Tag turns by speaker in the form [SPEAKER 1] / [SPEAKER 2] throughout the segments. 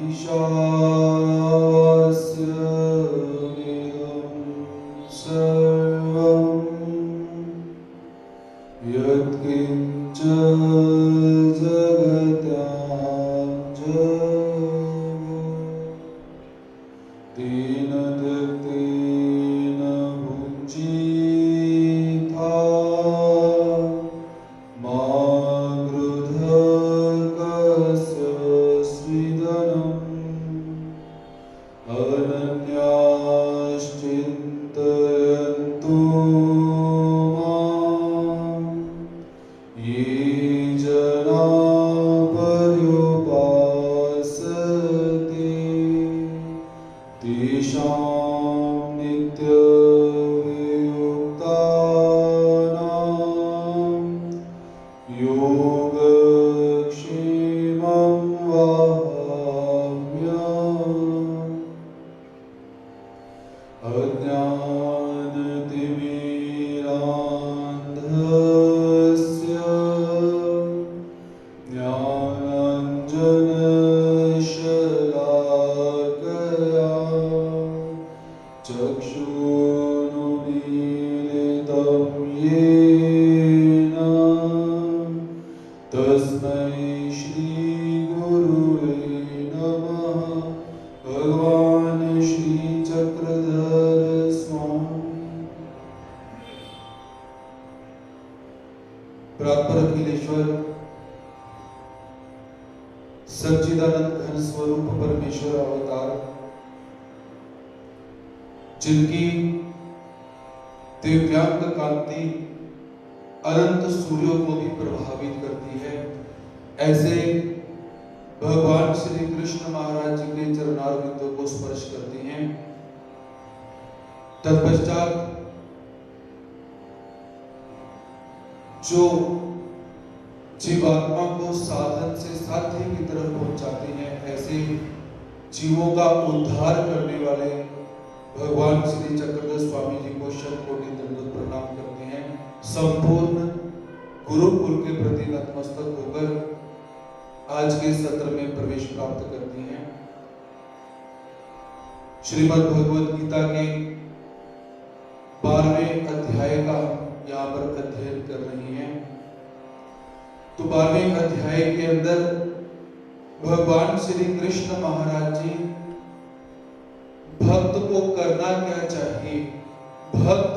[SPEAKER 1] ईशावास्यमिदं सर्वं यत्किञ्च जगत्यां जगत् तेन तत्तेन भुञ्जीथा मा गृधकस्य स्विदनम् अनन्याश्चिन्तयन्तु मां ये जना पर्युपासते तेषां नित्यवियुक्तानां योगक्षेमं वहाम्यहम्। अज्ञानतिमिरान्धस्य ज्ञानाञ्जनशलाकया चक्षुरुन्मीलितं येन तस्मै श्रीगुरुवे नमः। भगवान श्री चक्रधर स्वामी। परात्पर अखिलेश्वर सच्चिदानंद घन स्वरूप परमेश्वर अवतार, जिनकी दिव्यांग कांति अनंत सूर्यों को भी प्रभावित करती है, ऐसे भगवान श्री कृष्ण महाराज जी के चरणारविंदों को स्पर्श करती हैं। तत्पश्चात जो जीवात्मा को साधन से साध्य की तरफ पहुंचाते हैं, ऐसे जीवों का उद्धार करने वाले भगवान श्री चक्रधर स्वामी जी को शत कोटि दंडवत प्रणाम करते हैं। संपूर्ण गुरुकुल के प्रति नतमस्तक होकर आज के सत्र में प्रवेश प्राप्त करती हैं। श्रीमद् भगवद गीता के 12वें अध्याय का यहाँ पर अध्ययन कर रही हैं। तो 12वें अध्याय के अंदर भगवान श्री कृष्ण महाराज जी भक्त को करना क्या चाहिए, भक्त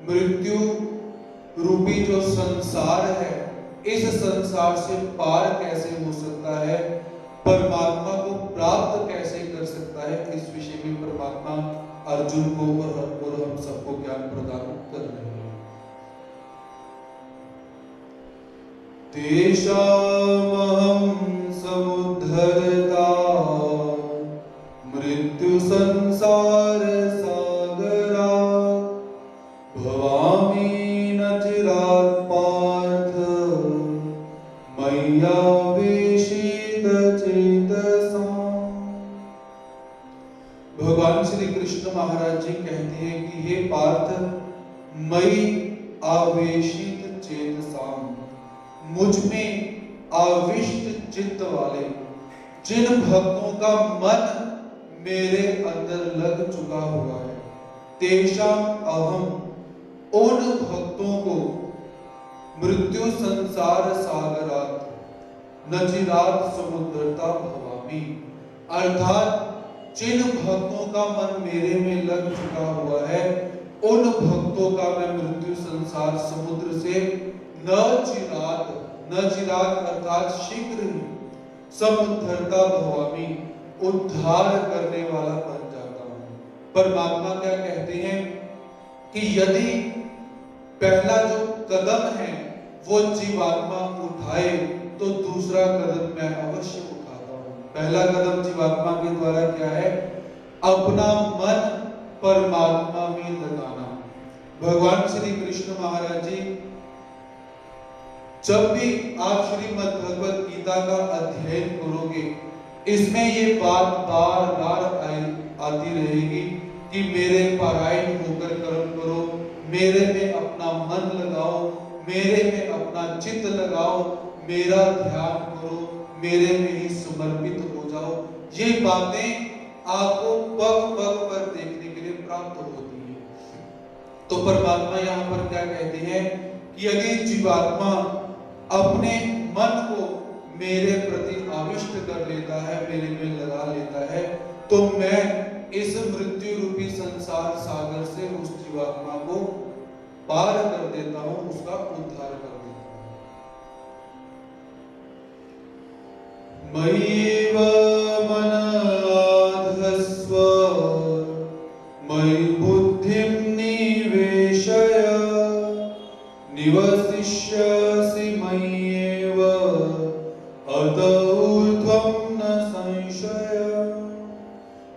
[SPEAKER 1] मृत्यु रूपी जो संसार है, इस संसार से पार कैसे हो सकता है, परमात्मा को प्राप्त कैसे कर सकता है, इस विषय में परमात्मा अर्जुन को और हम सबको ज्ञान प्रदान कर रहे हैं। तेषामहं समुद्धरता मृत्यु संसार सागरात् भवामि न चिरात् पार्थ मय्यावेशित चेतसाम्। भगवान श्री कृष्ण महाराज जी कहते हैं कि हे पार्थ, मयि आवेशित चेतसाम्, मुझ में आविष्ट चित्त वाले जिन भक्तों का मन मेरे अंदर लग चुका हुआ है, तेषाम अहम, उन भक्तों को मृत्यु संसार सागरात न चिरात् समुद्धरता भवामि, अर्थात जिन भक्तों का मन मेरे में लग चुका हुआ है, उन भक्तों का मैं मृत्यु संसार समुद्र से न चिरात अर्थात शीघ्र ही समुद्धरता भवामि, उद्धार करने वाला बन जाता हूं। परमात्मा क्या कहते हैं कि यदि पहला जो कदम है वो जीवात्मा उठाए तो दूसरा कदम मैं अवश्य उठाता हूं। पहला कदम जीवात्मा के द्वारा क्या है, अपना मन परमात्मा में लगाना। भगवान श्री कृष्ण महाराज जी जब भी आप श्रीमद् भगवद गीता का अध्ययन करोगे, इसमें ये बात बार बार आती रहेगी कि मेरे पारायण होकर कर्म करो, मेरे में अपना मन लगाओ, मेरे में अपना चित्त लगाओ, मेरा ध्यान करो, मेरे में ही समर्पित हो जाओ, ये बातें आपको पग पग पर देखने के लिए प्राप्त होती है। तो परमात्मा यहाँ पर क्या कहते हैं कि यदि जीवात्मा अपने मन को मेरे प्रति आविष्ट कर लेता है, मेरे में लगा लेता है, तो मैं इस मृत्यु रूपी संसार सागर से उस जीवात्मा को पार कर देता हूं, उसका उद्धार कर देता हूं। मय्येव मनाधस्व मयि बुद्धिं निवेशय निवसिष्यसि मय्येव अत ऊर्ध्वं न संशय।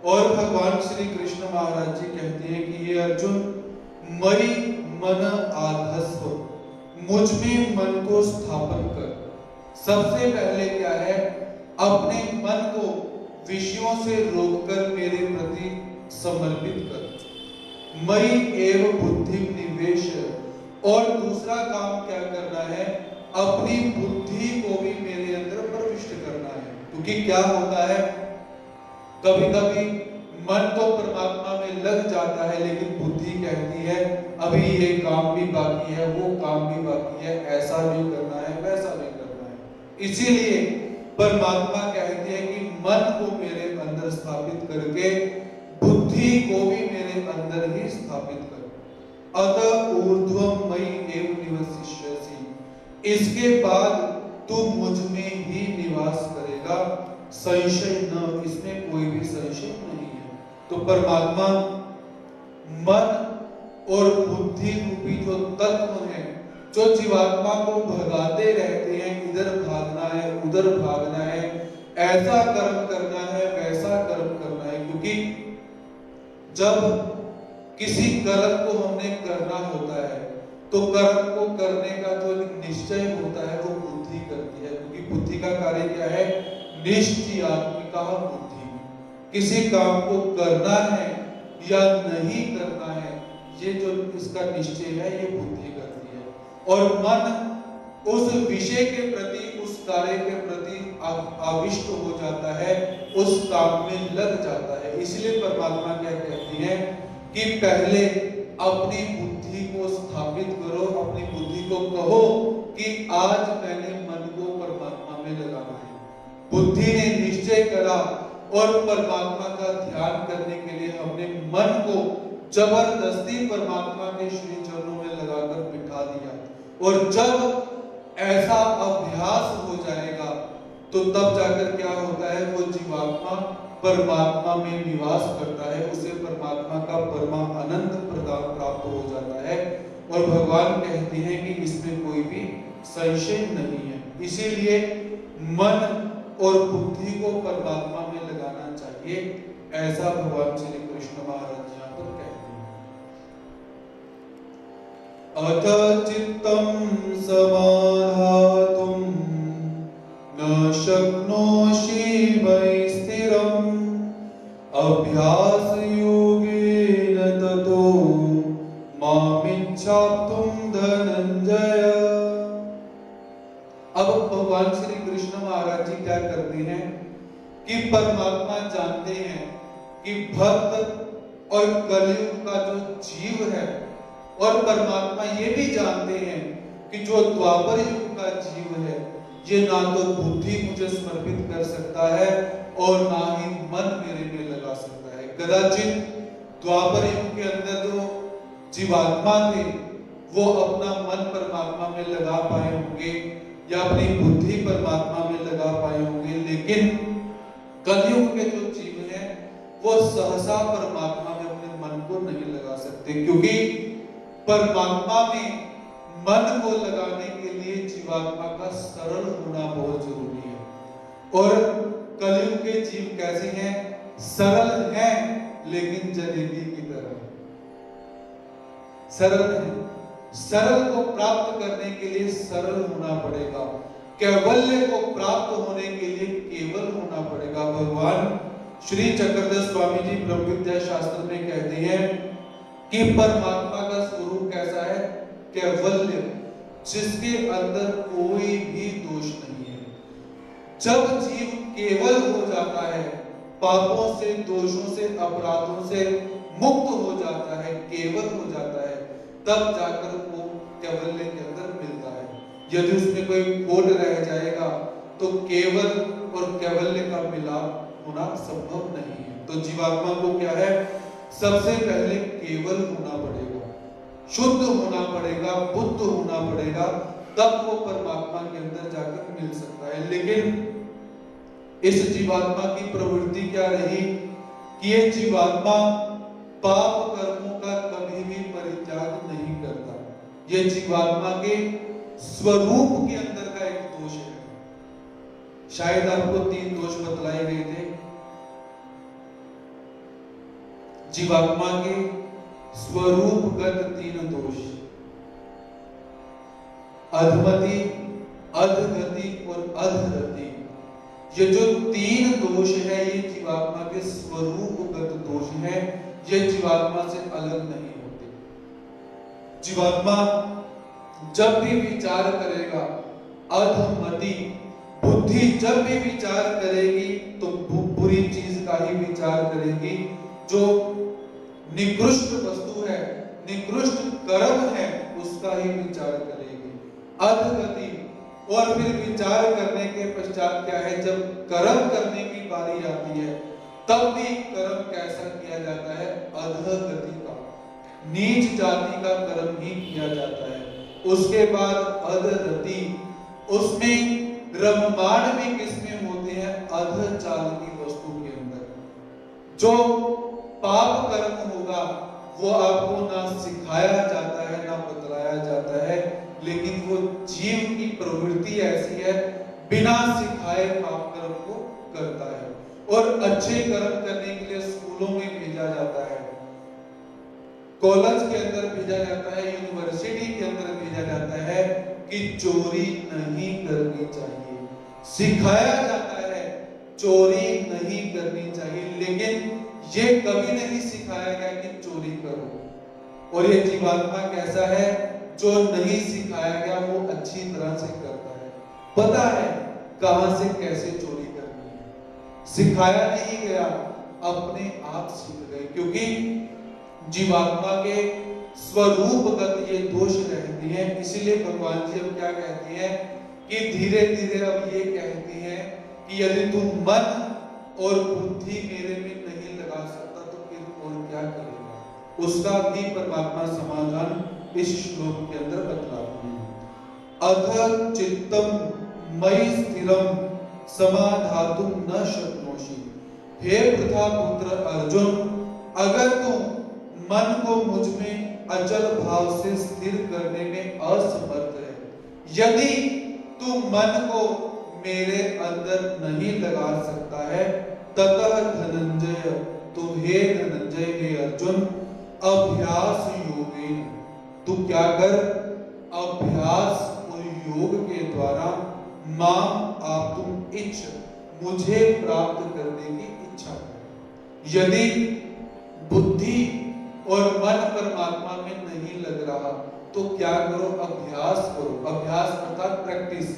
[SPEAKER 1] और भगवान श्री कृष्ण महाराज जी कहते हैं कि ये अर्जुन, मयि मन आधस्व, मुझ में मन को स्थापन कर। सबसे पहले क्या है, अपने मन को विषयों से रोककर मेरे प्रति समर्पित कर। मयि एव बुद्धि निवेश। और दूसरा काम क्या करना है, अपनी बुद्धि को भी मेरे अंदर प्रविष्ट करना है। क्योंकि क्या होता है, कभी कभी मन तो परमात्मा में लग जाता है, लेकिन बुद्धि कहती है अभी ये काम भी बाकी है, वो काम भी बाकी है, ऐसा भी करना है, वैसा भी करना है। इसीलिए परमात्मा कहते हैं कि मन को मेरे अंदर स्थापित करके बुद्धि को भी मेरे अंदर ही स्थापित कर। अतः ऊर्ध्वं मयि एव निवसिष्यसि। इसके बाद तू मुझ में ही निवास करेगा, संशय न, इसमें कोई भी संशय नहीं है। तो परमात्मा मन और बुद्धि रूपी जो तत्व हैं, जो जीवात्मा को भगाते रहते हैं, इधर भागना है, उधर भागना है, ऐसा कर्म करना है, वैसा कर्म करना है। क्योंकि जब किसी कर्म को हमने करना होता है, तो कर्म को करने का जो निश्चय होता है वो बुद्धि करती है। क्योंकि बुद्धि का कार्य क्या है, निश्चयात्मिका बुद्धि। किसी काम को करना है या नहीं करना है, ये जो इसका निश्चय है, ये बुद्धि करती है। और मन उस विषय के प्रति, उस कार्य के प्रति आविष्ट हो जाता है, उस काम में लग जाता है। इसलिए परमात्मा क्या कहती है कि पहले अपनी बुद्धि को स्थापित करो, अपनी बुद्धि को कहो कि आज मैंने मन को परमात्मा में लगाना है। बुद्धि ने निश्चय करा और परमात्मा का ध्यान करने के लिए हमने मन को जबरदस्ती परमात्मा के श्री चरणों में लगाकर बिठा दिया। और जब ऐसा अभ्यास हो जाएगा तो तब जाकर क्या होता है, वो जीवात्मा परमात्मा में निवास करता है, उसे परमात्मा का परमानंद प्रदान प्राप्त हो जाता है। और भगवान कहते हैं कि इसमें कोई भी संशय नहीं है। इसीलिए मन और बुद्धि को परमात्मा में लगाना चाहिए, ऐसा भगवान श्री कृष्ण महाराज यहाँ पर कहते हैं। अथ चित्तं समाधातुं न शक्नोषि मयि स्थिरम् अभ्यास योगेन ततो मामिच्छाप्तुं धनंजय। अब भगवान श्री कृष्ण महाराज जी क्या करते हैं कि परमात्मा जानते हैं कि भक्त और कलयुग का जो जीव है, और परमात्मा ये भी जानते हैं कि जो द्वापर युग का जीव है, ये ना तो बुद्धि मुझे समर्पित कर सकता है और ना ही मन मेरे में लगा सकता है। कदाचित द्वापर युग के अंदर जो जीवात्मा थे, वो अपना मन परमात्मा में लगा पाए होंगे या अपनी बुद्धि परमात्मा में लगा पाए होंगे, लेकिन कलयुग के जो जीव हैं वो सहसा परमात्मा में अपने मन को नहीं लगा सकते। क्योंकि परमात्मा में मन को लगाने के लिए जीवात्मा का सरल होना बहुत जरूरी है। और कलयुग के जीव कैसे हैं, सरल हैं लेकिन जलेबी की तरह सरल है। सरल को प्राप्त करने के लिए सरल होना पड़ेगा, कैवल्य को प्राप्त होने के लिए केवल होना पड़ेगा। भगवान श्री चक्रधर स्वामी जी ब्रह्म विद्या शास्त्र में कहते हैं कि परमात्मा का स्वरूप कैसा है, कैवल्य, जिसके अंदर कोई भी दोष नहीं है। जब जीव केवल हो जाता है पापों से, दोषों से, अपराधों से मुक्त हो जाता है, केवल हो जाता है, तब जाकर वो कैवल्य के अंदर मिलता है। यदि उसमें कोई खोट रह जाएगा तो केवल और कैवल्य का मिलाप होना संभव नहीं है। तो जीवात्मा को क्या है, सबसे पहले केवल होना पड़ेगा, शुद्ध होना पड़ेगा, बुद्ध होना पड़ेगा, तब वो परमात्मा के अंदर जाकर मिल सकता है। लेकिन इस जीवात्मा की प्रवृत्ति क्या रही कि ये जीवात्मा पाप कर्मों का कभी भी परित्याग नहीं करता। ये जीवात्मा के स्वरूप के अंदर का एक दोष है। शायद आपको 3 दोष बतलाए गए थे जीवात्मा के स्वरूपगत 3 दोष, अधमति, अधगति और अधरति। ये जो 3 दोष है ये जीवात्मा के स्वरूपगत दोष है, ये जीवात्मा से अलग नहीं होते। जीवात्मा जब भी विचार करेगा, अधमति बुद्धि जब भी विचार करेगी तो बुरी चीज का ही विचार करेगी, जो निकृष्ट वस्तु है, निकृष्ट कर्म है, उसका ही विचार करेगी। अधगति, और फिर विचार करने के पश्चात क्या है, जब कर्म करने की बारी आती है तब भी कर्म कैसा किया जाता है, अधगति का, नीच जाति का कर्म ही किया जाता है। उसके बाद अधरति, उसमें ब्रह्मांड भी किसमें होते हैं, अधचाल की वस्तु के अंदर। जो पाप कर्म होगा वो आपको ना सिखाया जाता है ना बतलाया जाता है, लेकिन वो जीव की प्रवृत्ति ऐसी है, बिना सिखाए पाप कर्म को करता है। और अच्छे कर्म करने के लिए स्कूलों में भेजा जाता है, कॉलेज के अंदर भेजा जाता है, यूनिवर्सिटी के अंदर भेजा जाता है कि चोरी नहीं करनी चाहिए, सिखाया जाता है चोरी नहीं करनी चाहिए, लेकिन ये कभी नहीं सिखाया गया कि चोरी करो। और ये जीवात्मा कैसा है, जो नहीं सिखाया गया वो अच्छी तरह से करता है, पता है कहां से कैसे चोरी करनी है, सिखाया नहीं गया, अपने आप सीख गए, क्योंकि जीवात्मा के स्वरूपगत ये दोष रहते हैं। इसीलिए भगवान जी अब क्या कहते हैं कि धीरे धीरे अब ये कहते हैं कि यदि तुम मन और बुद्धि मेरे में नहीं लगा सकता तो फिर और क्या करेगा, उसका भी परमात्मा समाधान इस श्लोक के अंदर बतलाते हैं। अथ चित्तम मयि स्थिरम समाधातुम न शक्नोषि। हे पृथा पुत्र अर्जुन, अगर तुम मन को मुझ में अचल भाव से स्थिर करने में असमर्थ है, यदि तू मन को मेरे अंदर नहीं लगा सकता है, ततः धनंजय, तो हे धनंजय, हे अर्जुन, अभ्यास योगेन, तू क्या कर, अभ्यास और योग के द्वारा माम आप तुम इच्छ, मुझे प्राप्त करने की इच्छा कर। यदि बुद्धि और मन परमात्मा में नहीं लग रहा तो क्या करो, अभ्यास करो। अभ्यास अर्थात प्रैक्टिस,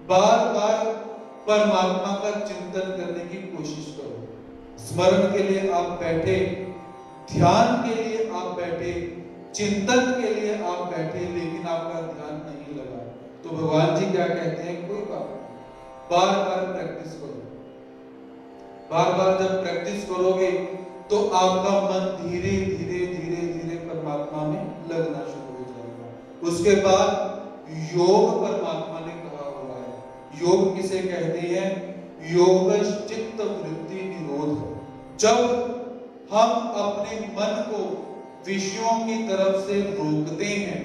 [SPEAKER 1] बार बार परमात्मा का चिंतन करने की कोशिश करो। स्मरण के लिए आप बैठे, ध्यान के लिए आप बैठे, चिंतन के लिए आप बैठे, लेकिन आपका ध्यान नहीं लगा तो भगवान जी क्या कहते हैं, कोई बात नहीं, बार बार प्रैक्टिस करो। बार बार जब प्रैक्टिस करोगे तो आपका मन धीरे धीरे धीरे धीरे परमात्मा में लगना शुरू हो जाएगा। उसके बाद योग परमात्मा ने कहा हुआ है, योग किसे कहते हैं, योग चित्त वृत्ति निरोध। जब हम अपने मन को विषयों की तरफ से रोकते हैं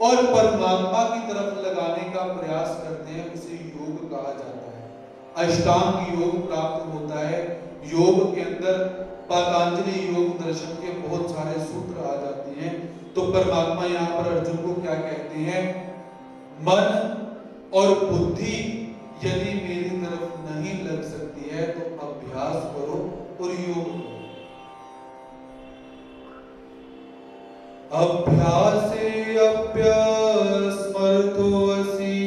[SPEAKER 1] और परमात्मा की तरफ लगाने का प्रयास करते हैं, उसे योग कहा जाता है। अष्टांग योग प्राप्त होता है। योग के अंदर पातंजलि योग दर्शन के बहुत सारे सूत्र आ जाते हैं। तो परमात्मा यहाँ पर अर्जुन को क्या कहते हैं, मन और बुद्धि यदि मेरी तरफ नहीं लग सकती है तो अभ्यास करो और योग करो। अभ्यासे अभ्यासमर्थो असि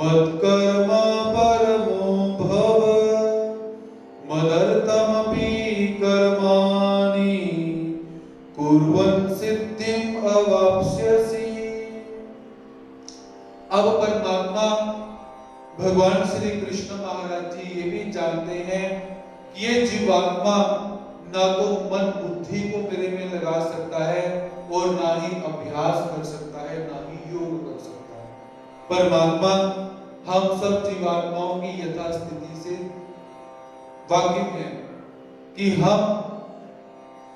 [SPEAKER 1] मत्कर्म परमो भव अब परमात्मा भगवान श्री कृष्ण महाराज जी ये भी जानते हैं कि ये जीवात्मा ना तो मन बुद्धि को मेरे में लगा सकता है और ना ही अभ्यास कर सकता है, ना ही योग कर सकता है। परमात्मा हम सब जीवात्माओं की यथास्थिति से वाकिफ है कि हम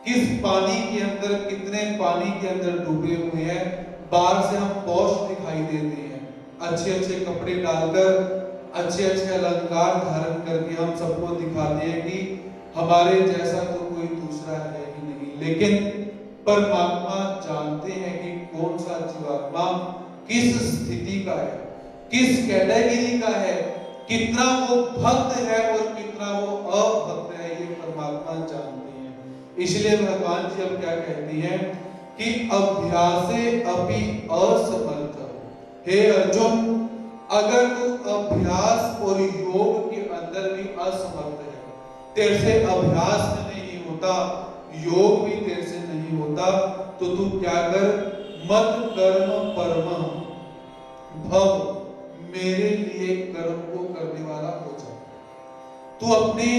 [SPEAKER 1] किस पानी के अंदर, कितने पानी के अंदर डूबे हुए हैं। बाहर से हम पौष दिखाई देते हैं, अच्छे अच्छे कपड़े डालकर, अच्छे अच्छे अलंकार धारण करके हम सबको दिखाते हैं कि हमारे जैसा तो कोई दूसरा है ही नहीं। लेकिन परमात्मा जानते हैं कि कौन सा जीवात्मा किस स्थिति का है, किस कैटेगरी का है, कितना वो भक्त है और कितना वो अभक्त है, ये परमात्मा जानते हैं। इसलिए भगवान जी अब क्या कहती हैं कि अभ्यासे अपि असमर्थ। हे अर्जुन, अगर तू अभ्यास और योग के अंदर भी असमर्थ है, तेरे से अभ्यास में नहीं होता, योग भी तेरे से नहीं होता, तो तू क्या कर, मत कर्म परम भव, मेरे लिए कर्म को करने वाला हो जा। तू अपनी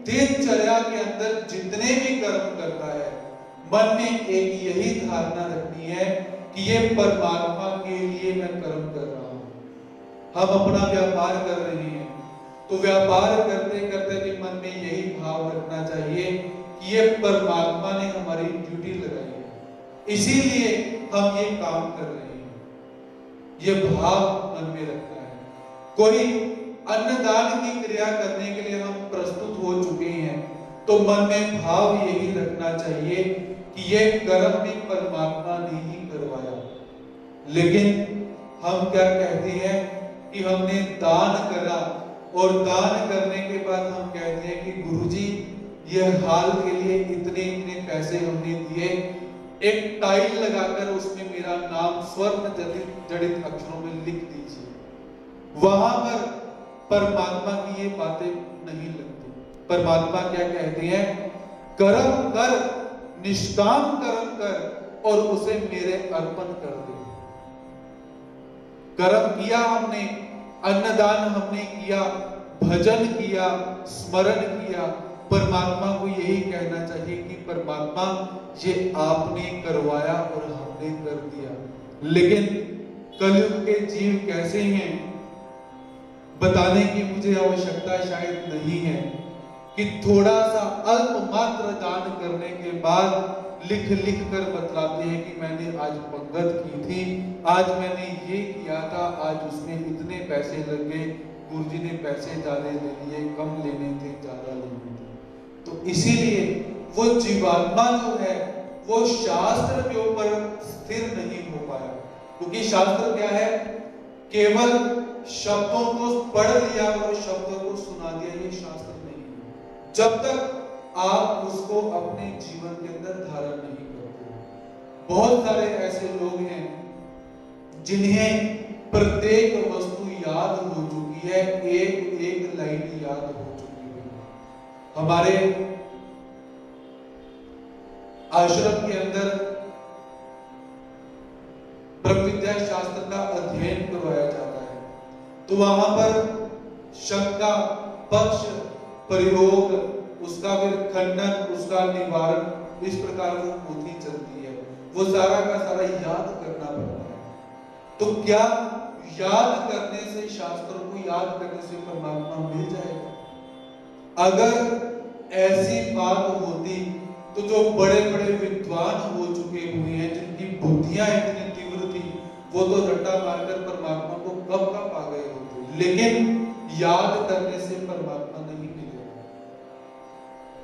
[SPEAKER 1] दिनचर्या के अंदर जितने भी कर्म करता है, मन में एक यही धारणा रखनी है कि ये परमात्मा के लिए मैं कर्म कर रहा हूं। हम अपना व्यापार कर रहे हैं तो व्यापार करते करते भी मन में यही भाव रखना चाहिए कि ये परमात्मा ने हमारी ड्यूटी लगाई है, इसीलिए हम ये काम कर रहे हैं। ये भाव मन में रखना है। कोई अन्नदान की क्रिया करने के लिए हम प्रस्तुत हो चुके हैं तो मन में भाव यही रखना चाहिए कि ये कर्म भी परमात्मा ने ही करवाया। लेकिन हम क्या कहते हैं कि हमने दान करा और दान करने के बाद हम कहते हैं कि गुरुजी ये हाल के लिए इतने इतने पैसे हमने दिए, एक टाइल लगाकर उसमें मेरा नाम स्वर्ण जड़ित अक्षरों में लिख दीजिए। वहां पर परमात्मा की ये बातें नहीं लगती। परमात्मा क्या कहते हैं, कर्म कर, निष्काम कर्म कर और उसे मेरे अर्पण कर दे। कर्म किया हमने, अन्नदान हमने किया, भजन किया, स्मरण किया, परमात्मा को यही कहना चाहिए कि परमात्मा ये आपने करवाया और हमने कर दिया। लेकिन कलयुग के जीव कैसे हैं, बताने की मुझे आवश्यकता शायद नहीं है कि थोड़ा सा अल्प मात्र दान करने के बाद लिख लिख कर बतलाते हैं कि मैंने आज पंगत की थी, आज मैंने ये किया था, आज उसमें इतने पैसे लग गए, गुरुजी ने पैसे ज्यादा ले लिए, कम लेने थे, ज्यादा लेने थे। तो इसीलिए वो जीवात्मा जो है वो शास्त्र के ऊपर स्थिर नहीं हो पाया, क्योंकि शास्त्र क्या है, केवल शब्दों को पढ़ लिया और शब्दों को सुना दिया, ये शास्त्र नहीं है। जब तक आप उसको अपने जीवन के अंदर धारण नहीं करते। बहुत सारे ऐसे लोग हैं जिन्हें प्रत्येक वस्तु याद हो चुकी है, एक एक लाइन याद हो चुकी है। हमारे आश्रम के अंदर ब्रह्म विद्या शास्त्र का अध्ययन करवाया जाता है, तो वहां पर शंका, पक्ष, प्रयोग, उसका फिर खंडन, उसका निवारण, इस प्रकार वो पोथी चलती है। वो सारा का सारा याद करना पड़ता है। तो क्या याद करने से, शास्त्रों को याद करने से परमात्मा मिल जाएगा? अगर ऐसी बात होती तो जो बड़े बड़े विद्वान हो चुके हुए हैं, जिनकी बुद्धियां इतनी तीव्र थी, वो तो रट्टा मारकर परमात्मा को कब का पा गए होते। लेकिन याद करने से परमात्मा नहीं मिलेगा।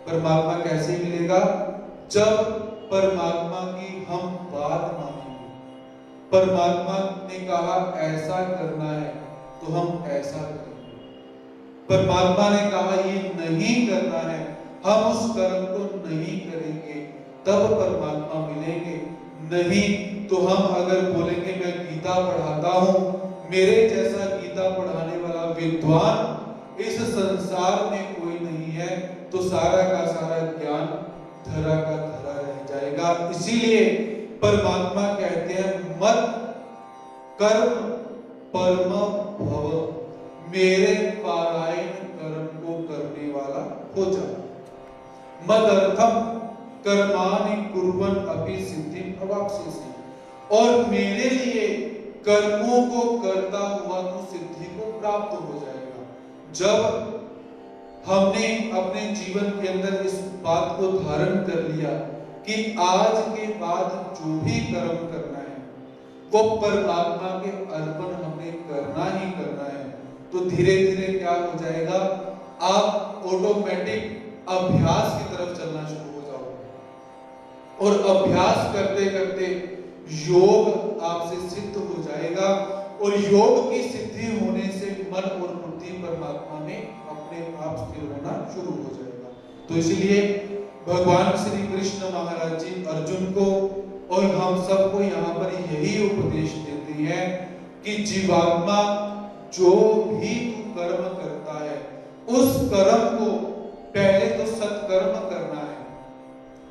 [SPEAKER 1] परमात्मा कैसे मिलेगा? जब परमात्मा की हम बात मानेंगे। परमात्मा ने कहा ऐसा करना है तो हम ऐसा करेंगे। परमात्मा ने कहा ये नहीं करना है, हम उस कर्म को नहीं करेंगे, तब परमात्मा मिलेंगे। नहीं तो हम अगर बोलेंगे मैं गीता पढ़ाता हूं, मेरे जैसा गीता पढ़ाने वाला विद्वान इस संसार में कोई नहीं है, तो सारा का सारा ज्ञान धरा का धरा रह जाएगा। इसीलिए परमात्मा कहते हैं मत कर्म परम भव, मेरे पारायण कर्म को करने वाला हो जा। मदर्थम कर्माणि कुर्वन् अपि सिद्धिं अवाप्स्यसि, और मेरे लिए कर्मों को करता हुआ तू सिद्धि को प्राप्त हो जाएगा। जब हमने अपने जीवन के अंदर इस बात को धारण कर लिया कि आज के बाद जो भी कर्म करना है वो परमात्मा के अर्पण हमें करना ही करना है, तो धीरे धीरे क्या हो जाएगा, आप ऑटोमेटिक अभ्यास की तरफ चलना शुरू हो जाओगे, और अभ्यास करते करते योग आपसे सिद्ध हो जाएगा, और योग की सिद्धि होने से मन और बुद्धि परमात्मा में अपने आप स्थिर होना शुरू हो जाएगा। तो इसलिए भगवान श्री कृष्ण महाराज जी अर्जुन को और हम सबको यहाँ पर यही उपदेश देते हैं कि जीवात्मा जो भी तू कर्म करता है उस कर्म को पहले तो सत्कर्म करना है।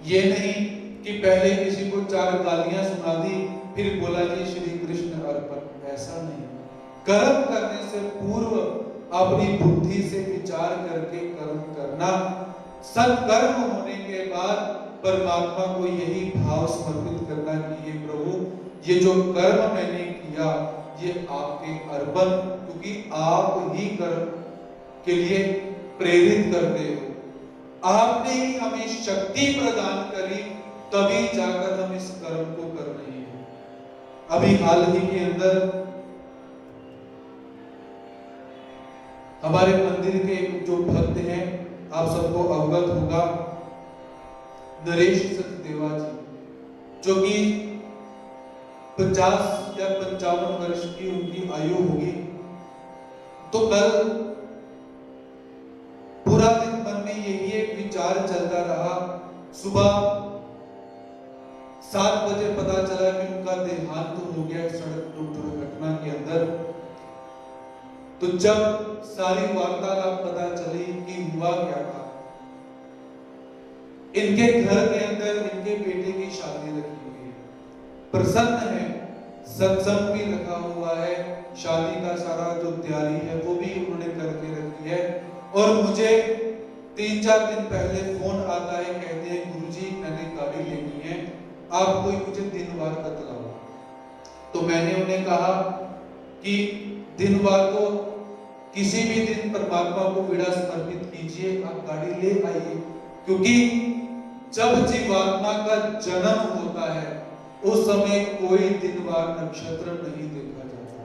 [SPEAKER 1] ये नहीं कि पहले किसी को 4 गालियां सुना दी फिर बोला जी श्री कृष्ण अर्पण, ऐसा नहीं। कर्म करने से पूर्व अपनी बुद्धि से विचार करके कर्म करना, सत्कर्म होने के बाद परमात्मा को यही भाव समर्पित करना कि ये प्रभु, ये जो कर्म मैंने किया ये आपके अर्पण, क्योंकि आप ही कर्म के लिए प्रेरित करते हो, आपने ही हमें शक्ति प्रदान करी, तभी जाकर हम इस कर्म को कर रहे हैं। अभी हाल ही के अंदर हमारे मंदिर के जो भक्त हैं, आप सबको अवगत होगा, नरेश सचदेवा जी, जो कि 50 या 55 वर्ष की उनकी आयु होगी। तो कल पूरा दिन मन में यही एक विचार चलता रहा। सुबह 7 बजे पता चला कि उनका देहांत हो गया सड़क दुर्घटना के अंदर। तो जब सारी वार्तालाप पता चली कि हुआ क्या था, इनके घर के अंदर इनके बेटे की शादी रखी हुई है, प्रसन्न है, सत्संग भी रखा हुआ है, शादी का सारा जो तैयारी है वो भी उन्होंने करके रखी है। और मुझे 3-4 दिन पहले फोन आता है, कहते हैं गुरुजी मैंने गाड़ी लेनी है, आप कोई मुझे दिन वार बतलाओ। तो मैंने उन्हें कहा कि दिन वार को किसी भी दिन परमात्मा को विड़ा समर्पित कीजिए, आप गाड़ी ले आइए, क्योंकि जब जीवात्मा का जन्म होता है उस समय कोई दिन वार नक्षत्र नहीं देखा जाता,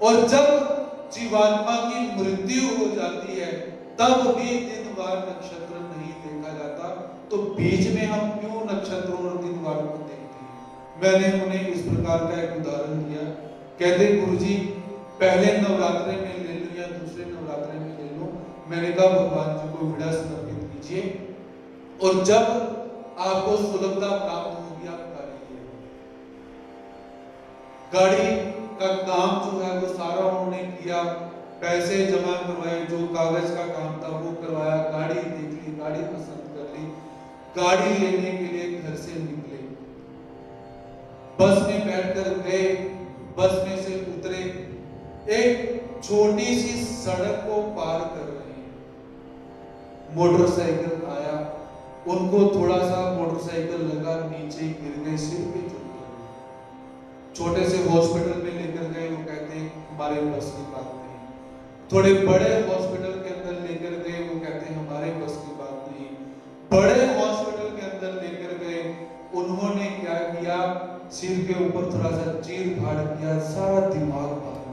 [SPEAKER 1] और जब जीवात्मा की मृत्यु हो जाती है तब भी दिन वार नक्षत्र नहीं देखा जाता। तो बीच में हम क्यों नक्षत्रों और दिन वार को देखते हैं। मैंने उन्हें इस प्रकार का एक उदाहरण दिया, कहते गुरुजी पहले नवरात्रे में ले लो या दूसरे नवरात्रे में ले लो। मैंने कहा भगवान जी को विड़ा समर्पित कीजिए, और जब आपको सुलभता प्राप्त होगी आप गाड़ी का काम जो है वो सारा उन्होंने किया, पैसे जमा करवाए, जो कागज का काम था वो करवाया, गाड़ी देख ली, गाड़ी पसंद कर ली, गाड़ी लेने के लिए घर से निकले, बस में बैठकर गए, बस में से उतरे, एक छोटी सी सड़क को पार कर रहे हैं, मोटरसाइकिल आया, उनको थोड़ा सा मोटरसाइकिल लगा, नीचे गिर गए, सिर पे चोट लगी, छोटे से हॉस्पिटल में लेकर गए, वो कहते हैं हमारे बस की बात नहीं। थोड़े बड़े हॉस्पिटल के अंदर लेकर गए, वो कहते हैं हमारे बस की बात नहीं। बड़े हॉस्पिटल के अंदर लेकर गए, उन्होंने क्या किया, सिर के ऊपर थोड़ा सा चीर फाड़ किया, सारा दिमाग बाहर,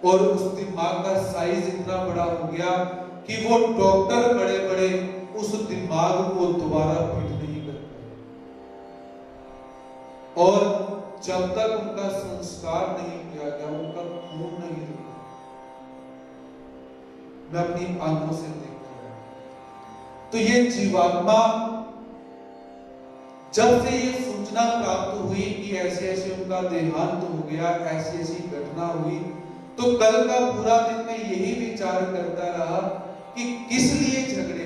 [SPEAKER 1] और उस दिमाग का साइज इतना बड़ा हो गया कि वो डॉक्टर बड़े बड़े उस दिमाग को दोबारा फिट नहीं कर पाए, और जब तक उनका संस्कार नहीं किया गया, उनका खून नहीं रुका। मैं अपनी आंखों से देख रहा हूं। तो ये जीवात्मा जब से ये सूचना प्राप्त हुई कि ऐसे ऐसे उनका देहांत हो गया, ऐसी ऐसी घटना हुई, तो कल का पूरा दिन मैं यही विचार करता रहा कि किस लिए झगड़े,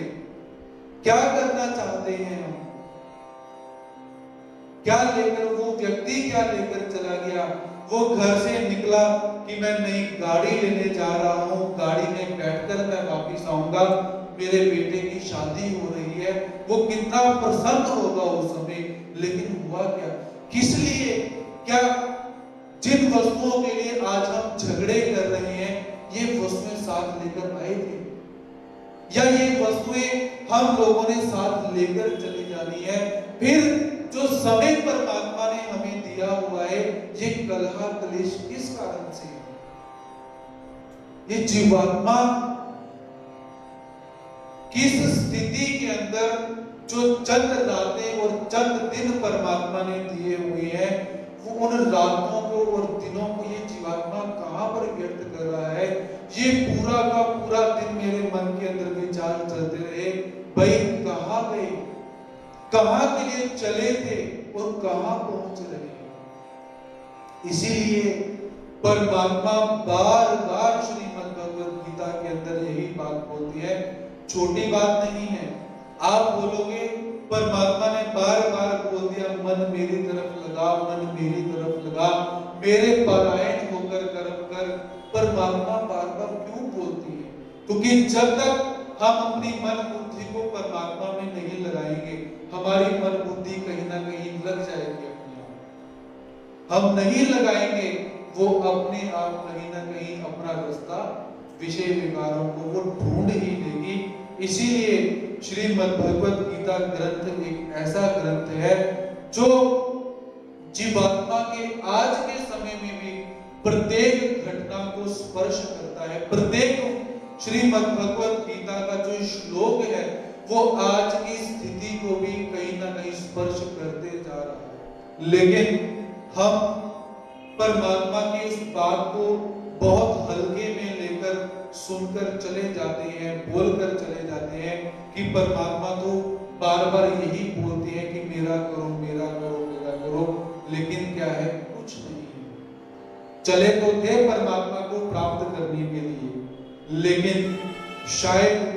[SPEAKER 1] क्या करना चाहते हैं हम, क्या लेकर, वो व्यक्ति क्या लेकर चला गया। वो घर से निकला कि मैं नई गाड़ी लेने जा रहा हूँ, गाड़ी में बैठकर मैं वापिस आऊंगा, मेरे बेटे की शादी हो रही है। वो कितना प्रसन्न होगा उस समय। लेकिन हुआ क्या, किस लिए, क्या जिन वस्तुओं के लिए आज हम झगड़े कर रहे हैं ये वस्तुएं साथ लेकर आए थे, या ये वस्तुएं हम लोगों ने साथ लेकर चली जानी है। फिर जो समय परमात्मा ने हमें दिया हुआ है, ये कलह कलेश किस कारण से है। ये जीवात्मा किस स्थिति के अंदर जो चंद रातें और चंद दिन परमात्मा ने दिए हुए हैं, वो उन रातों को और दिनों को ये जीवात्मा कहां पर व्यर्थ कर रहा है। ये पूरा का पूरा दिन मेरे मन के अंदर विचार चलते रहे, भाई कहां गए, कहां के लिए चले थे और कहां पहुंच रहे हैं। इसीलिए परमात्मा बार बार श्रीमद् भगवद गीता के अंदर यही बात बोलती है, छोटी बात नहीं है। आप बोलोगे परमात्मा ने बार बार बोल दिया, मन मेरी तरफ लगा, मन मेरी तरफ लगा, मेरे परायण होकर कर्म कर। परमात्मा बार बार क्यों बोलती है? क्योंकि जब तक हम अपनी मन बुद्धि को परमात्मा में नहीं लगाएंगे, हमारी मन बुद्धि कहीं ना कहीं लग जाएगी अपने आप। हम नहीं लगाएंगे, वो अपने आप कहीं ना कहीं अपना रास्ता विषय विकारों को वो ढूंढ ही लेगी। इसीलिए श्रीमद् भगवद गीता ग्रंथ एक ऐसा ग्रंथ है जो जीवात्मा के आज के समय में भी प्रत्येक घटना को स्पर्श करता है। प्रत्येक श्रीमद् भगवद गीता का जो श्लोक है वो आज की स्थिति को भी कहीं ना कहीं स्पर्श करते जा रहा है। लेकिन हम परमात्मा की इस बात को बहुत हल्के में लेकर सुनकर चले जाते हैं, बोलकर चले जाते हैं कि परमात्मा तो बार बार यही बोलते हैं कि मेरा करो, मेरा करो, मेरा करो। लेकिन क्या है, कुछ नहीं है। चले तो थे परमात्मा को प्राप्त करने के लिए, लेकिन शायद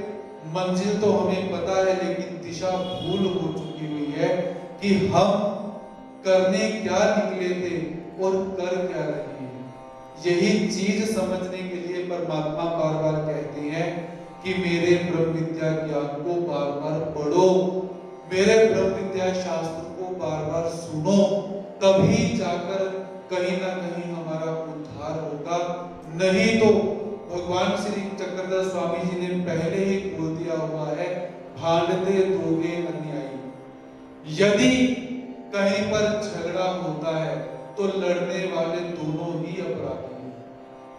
[SPEAKER 1] मंजिल तो हमें पता है, लेकिन दिशा भूल हो चुकी हुई है कि हम करने क्या निकले थे और कर क्या रहे हैं। यही चीज समझने के लिए परमात्मा बार बार कहते हैं कि मेरे ब्रह्म विद्या ज्ञान को बार बार पढ़ो, मेरे ब्रह्म विद्या शास्त्र को बार बार सुनो, तभी जाकर कहीं ना कहीं हमारा उद्धार होगा। नहीं तो भगवान श्री चक्रधर स्वामी जी ने पहले ही बोल दिया हुआ है, भांडते दोगे अन्यायी। यदि कहीं पर झगड़ा होता है तो लड़ने वाले दोनों ही अपराधी हैं।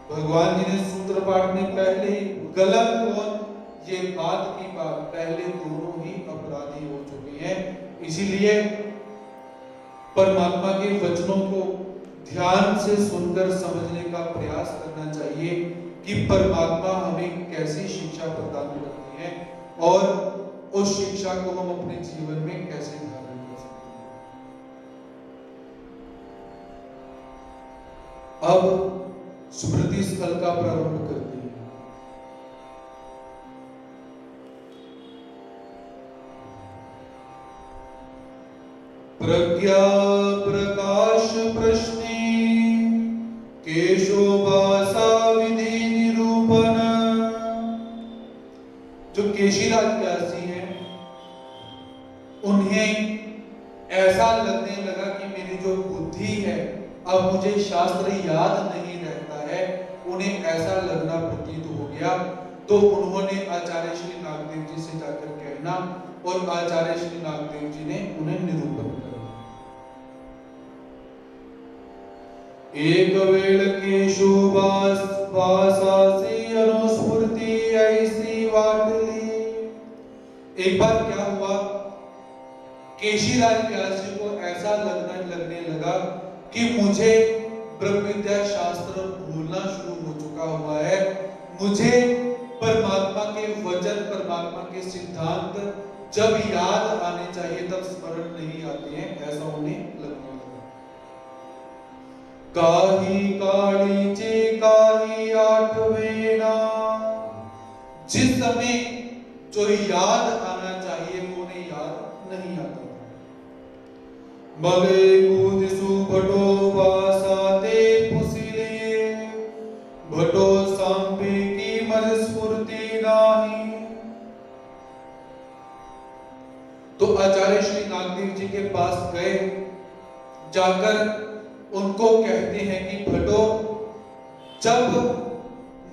[SPEAKER 1] भगवान जी ने सूत्र पाठ में पहले ही गलत कौन, ये बात की बात, पहले दोनों ही अपराधी हो चुके हैं। इसीलिए परमात्मा के वचनों को ध्यान से सुनकर समझने का प्रयास करना चाहिए कि परमात्मा हमें कैसी शिक्षा प्रदान करती है और उस शिक्षा को हम अपने जीवन में कैसे धारण कर सकते हैं। अब स्मृति स्थल का प्रारंभ करते हैं। प्रज्ञा प्रकाश प्रश्ने केशो भाषा विधि निरूपण। जो केशीराज व्यासी हैं, उन्हें ऐसा लगने लगा कि मेरी जो बुद्धि है, अब मुझे शास्त्र याद नहीं रहता है, उन्हें ऐसा लगना प्रतीत हो गया। तो उन्होंने आचार्य श्री नागदेव जी से जाकर कहना और आचार्य श्री नागदेव जी ने उन्हें निरूपण किया। एक वेळ केशोभास भासासी अनुस्फूर्ति ऐसी वाटली। एक बार क्या हुआ, केशीराज व्यासी को ऐसा लगने लगा कि मुझे ब्रह्म विद्या शास्त्र भूलना शुरू हो चुका हुआ है, मुझे परमात्मा के वचन, परमात्मा के सिद्धांत जब याद आने चाहिए तब स्मरण नहीं आते हैं, ऐसा उन्हें लगने लगा। काही काळीचे काही आठवेना। जिस समय जो याद आना चाहिए वो उन्हें याद नहीं आता। मगे कूदिसु भटो वासाते पुसिलिए भटो सांपे की मज स्फूर्ति नाही। तो आचार्य श्री नागदेव जी के पास गए, जाकर उनको कहते हैं कि भटो, जब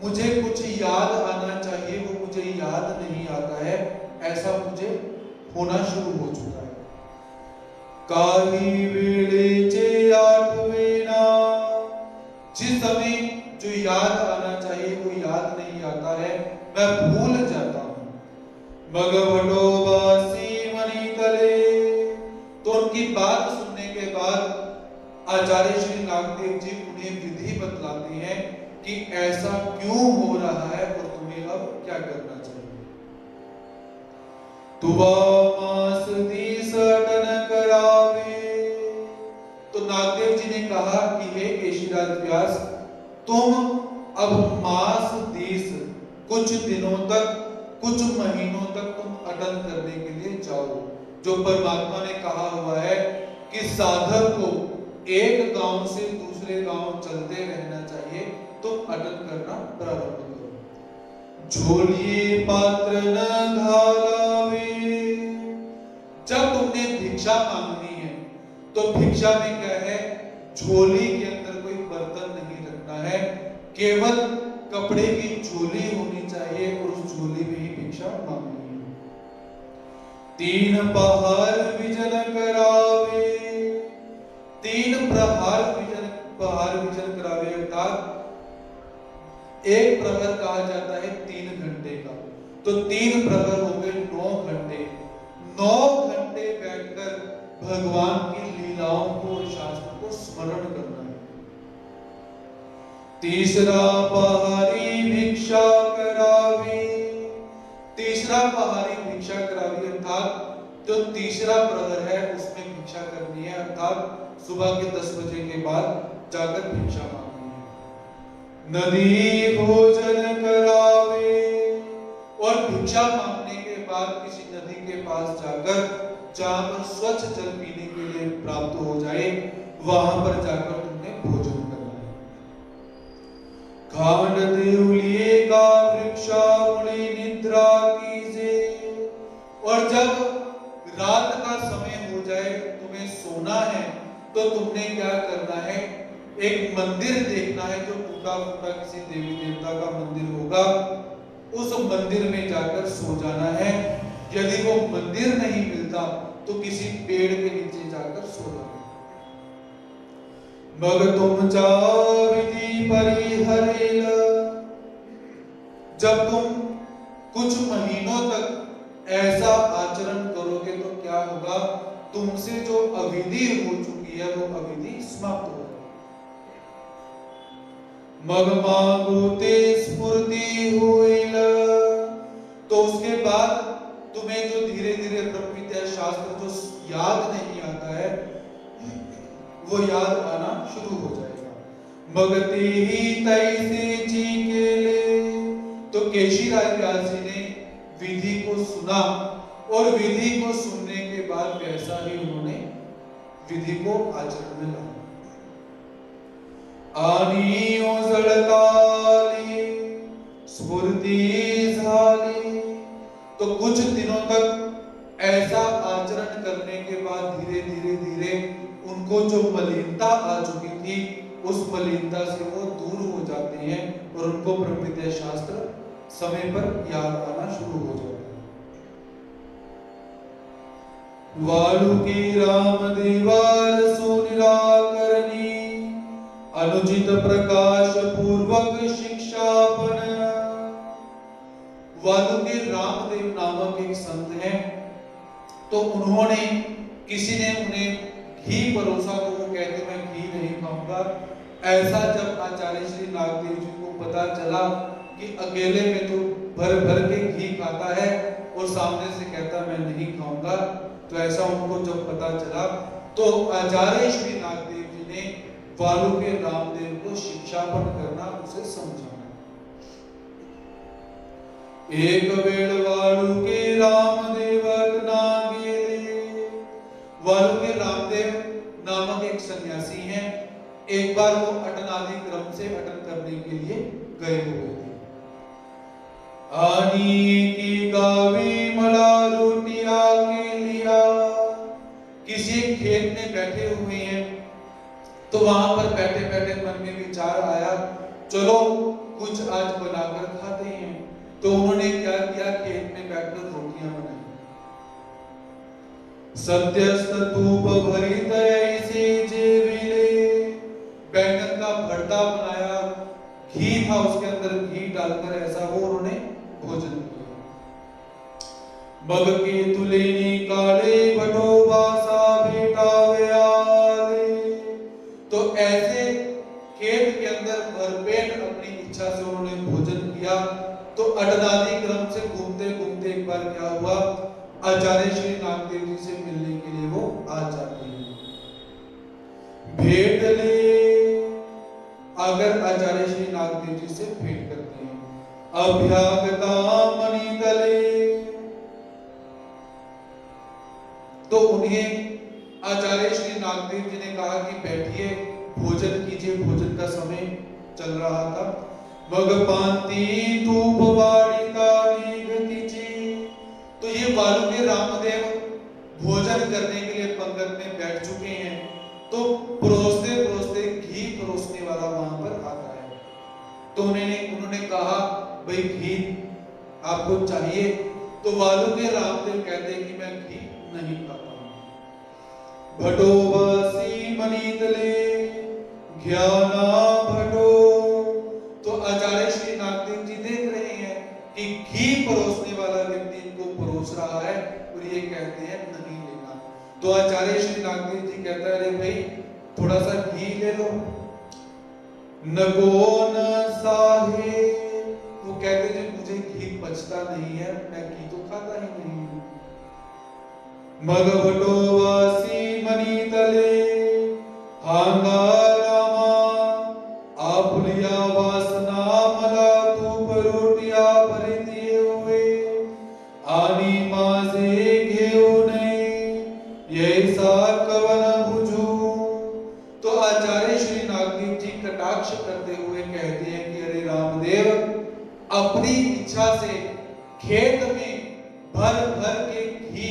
[SPEAKER 1] मुझे कुछ याद आना चाहिए वो मुझे याद नहीं आता है, ऐसा मुझे होना शुरू हो चुका है। काही वेले चे आठवे ना, जिस समय जो याद आना चाहिए वो याद नहीं आता है, मैं भूल जाता हूं। भगवतो वासी मणि तले, तो उनकी बात सुनने के बाद आचार्य श्री नागदेव जी उन्हें विधि बतलाते हैं कि ऐसा क्यों हो रहा है और तुम्हें अब क्या करना चाहिए। तुवा मास दीस अटन करावे, तो नागदेव जी ने कहा कि हे केशीराज व्यास, तुम अब मास दीस कुछ दिनों तक, कुछ महीनों तक तुम अटन करने के लिए जाओ। जो परमात्मा ने कहा हुआ है कि साधक को एक गांव से दूसरे गांव चलते रहना चाहिए, तुम अटन करना प्रारंभ करो। झोलिए पात्र न घालावे, जब तुमने भिक्षा मांगनी है तो भिक्षा में क्या है, झोली के अंदर कोई बर्तन नहीं रखना है, केवल कपड़े की झोली होनी चाहिए और उस झोली में ही भिक्षा मांगनी है। तीन पहाड़ विजन करावे, तीन प्रहार विजन करावे, अर्थात एक प्रहर कहा जाता है 3 घंटे का, तो 3 प्रहर हो गए 9 घंटे। 9 घंटे बैठकर भगवान की लीलाओं को और शास्त्र को स्मरण करना है। तीसरा पहाड़ी भिक्षा करावी, तीसरा पहाड़ी भिक्षा करावी, अर्थात जो तीसरा प्रहर है उसमें भिक्षा करनी है, अर्थात सुबह के 10 बजे के बाद जाकर भिक्षा मांगनी है। नदी भोजन करावे, और भिक्षा मांगने के बाद किसी नदी के पास जाकर, जहां पर स्वच्छ जल पीने के लिए प्राप्त हो जाए, वहां पर जाकर तुमने भोजन करना है। खांड देवलिए का वृक्षा मुनि निद्रा कीजे, और जब रात का समय हो जाए, तुम्हें सोना है, तो तुमने क्या करना है, एक मंदिर देखना है जो टूटा फूटा किसी देवी देवता का मंदिर होगा, उस मंदिर में जाकर सो जाना है। यदि वो मंदिर नहीं मिलता तो किसी पेड़ के नीचे जाकर सो जाना। मग तुम विधि परिहरेल, जब तुम कुछ महीनों तक ऐसा आचरण करोगे तो क्या होगा, तुमसे जो अविधि हो चुकी है वो अविधि समाप्त हो। मग मांगोते स्फूर्ति हुईल, तो उसके बाद तुम्हें जो धीरे धीरे ब्रह्म विद्या शास्त्र जो याद नहीं आता है वो याद आना शुरू हो जाएगा। मगते ही तैसे जी के ले, तो केशीराज व्यास जी ने विधि को सुना और विधि को सुनने के बाद वैसा ही उन्होंने विधि को आचरण में लाया। आनी ओजड़काली स्फूर्ति झाली, तो कुछ दिनों तक ऐसा आचरण करने के बाद धीरे धीरे धीरे उनको जो मलिनता आ चुकी थी उस मलिनता से वो दूर हो जाते हैं और उनको ब्रह्म विद्या शास्त्र समय पर याद आना शुरू हो जाता है। वालु की राम देवार सुनिराकरणी अनुचित प्रकाश पूर्वक शिक्षापन। वालु के रामदेव नामक एक संत हैं, तो उन्होंने किसी ने उन्हें घी परोसा तो वो कहते मैं घी नहीं खाऊंगा। ऐसा जब आचार्य श्री नागदेव जी को पता चला कि अकेले में तो भर भर के घी खाता है और सामने से कहता मैं नहीं खाऊंगा, तो ऐसा उनको जब पता चला तो आचार्य श्री नागदेव जी ने वालु के रामदेव को शिक्षापन करना, उसे समझाना। एक वेळ वालु के रामदेव नागे, वालु के रामदेव एक बार वो अटनादि क्रम से अटन करने के लिए गए हुए थे। आनी की गावी मला रोटिया के लिया, किसी खेत में बैठे हुए हैं, तो वहां पर बैठे बैठे मन में विचार आया, चलो कुछ आज बनाकर खाते हैं। तो उन्होंने क्या किया, खेत में बैठकर रोटियां बनाई। सत्यस्त तूप भरित ऐसे जेविले, बैंगन का भरता बनाया, घी था उसके अंदर, घी डालकर ऐसा वो उन्होंने भोजन किया। बग के तुलेनी काले बटोबा सा बेटा व्याले, तो ऐसे खेत के अंदर भरपेट अपनी इच्छा से उन्होंने भोजन किया। तो अटनादि क्रम से घूमते घूमते एक बार क्या हुआ, आचार्य श्री नागदेव जी से मिलने के लिए वो आ जाते हैं। भेंट ले, अगर आचार्य श्री नागदेव जी से भेंट करते हैं। अभ्यागता मणि तले, तो उन्हें आचार्य श्री नागदेव जी ने कहा कि बैठिए, भोजन कीजिए, भोजन का समय चल रहा था। भगपांती तूप वाड़िका निगतिची, तो ये वालु के रामदेव भोजन करने के लिए पंगत में बैठ चुके हैं। तो परोसते परोसते घी परोसने वाला वहां पर आता है। तो उन्होंने कहा, भाई घी आपको चाहिए? तो वालु के रामदेव कहते हैं कि मैं घी नहीं खाता हूं। भटोबासी मनीतले ज्ञाना भटो, तो आचार्य श्री नागदेव जी देख रहे हैं कि घी परोसने वाला व्यक्ति इनको परोस रहा है और ये कहते हैं नहीं लेना। तो आचार्य श्री नागदेव जी कहता है, अरे भाई थोड़ा सा घी ले लो। नको न साहे, वो कहते थे मुझे घी पचता नहीं है, मैं घी तो खाता ही नहीं हूं। मग भटोवासी मनी तले हांगा रामा, आपुलिया वासना मला तूप रोटिया भरी दिए हुए, आनी माजे घेऊ नहीं ये सा कवन बुझू। तो आचार्य श्री नागदेव जी कटाक्ष करते हुए कहते हैं कि अरे रामदेव, अपनी इच्छा से खेत में भर भर के घी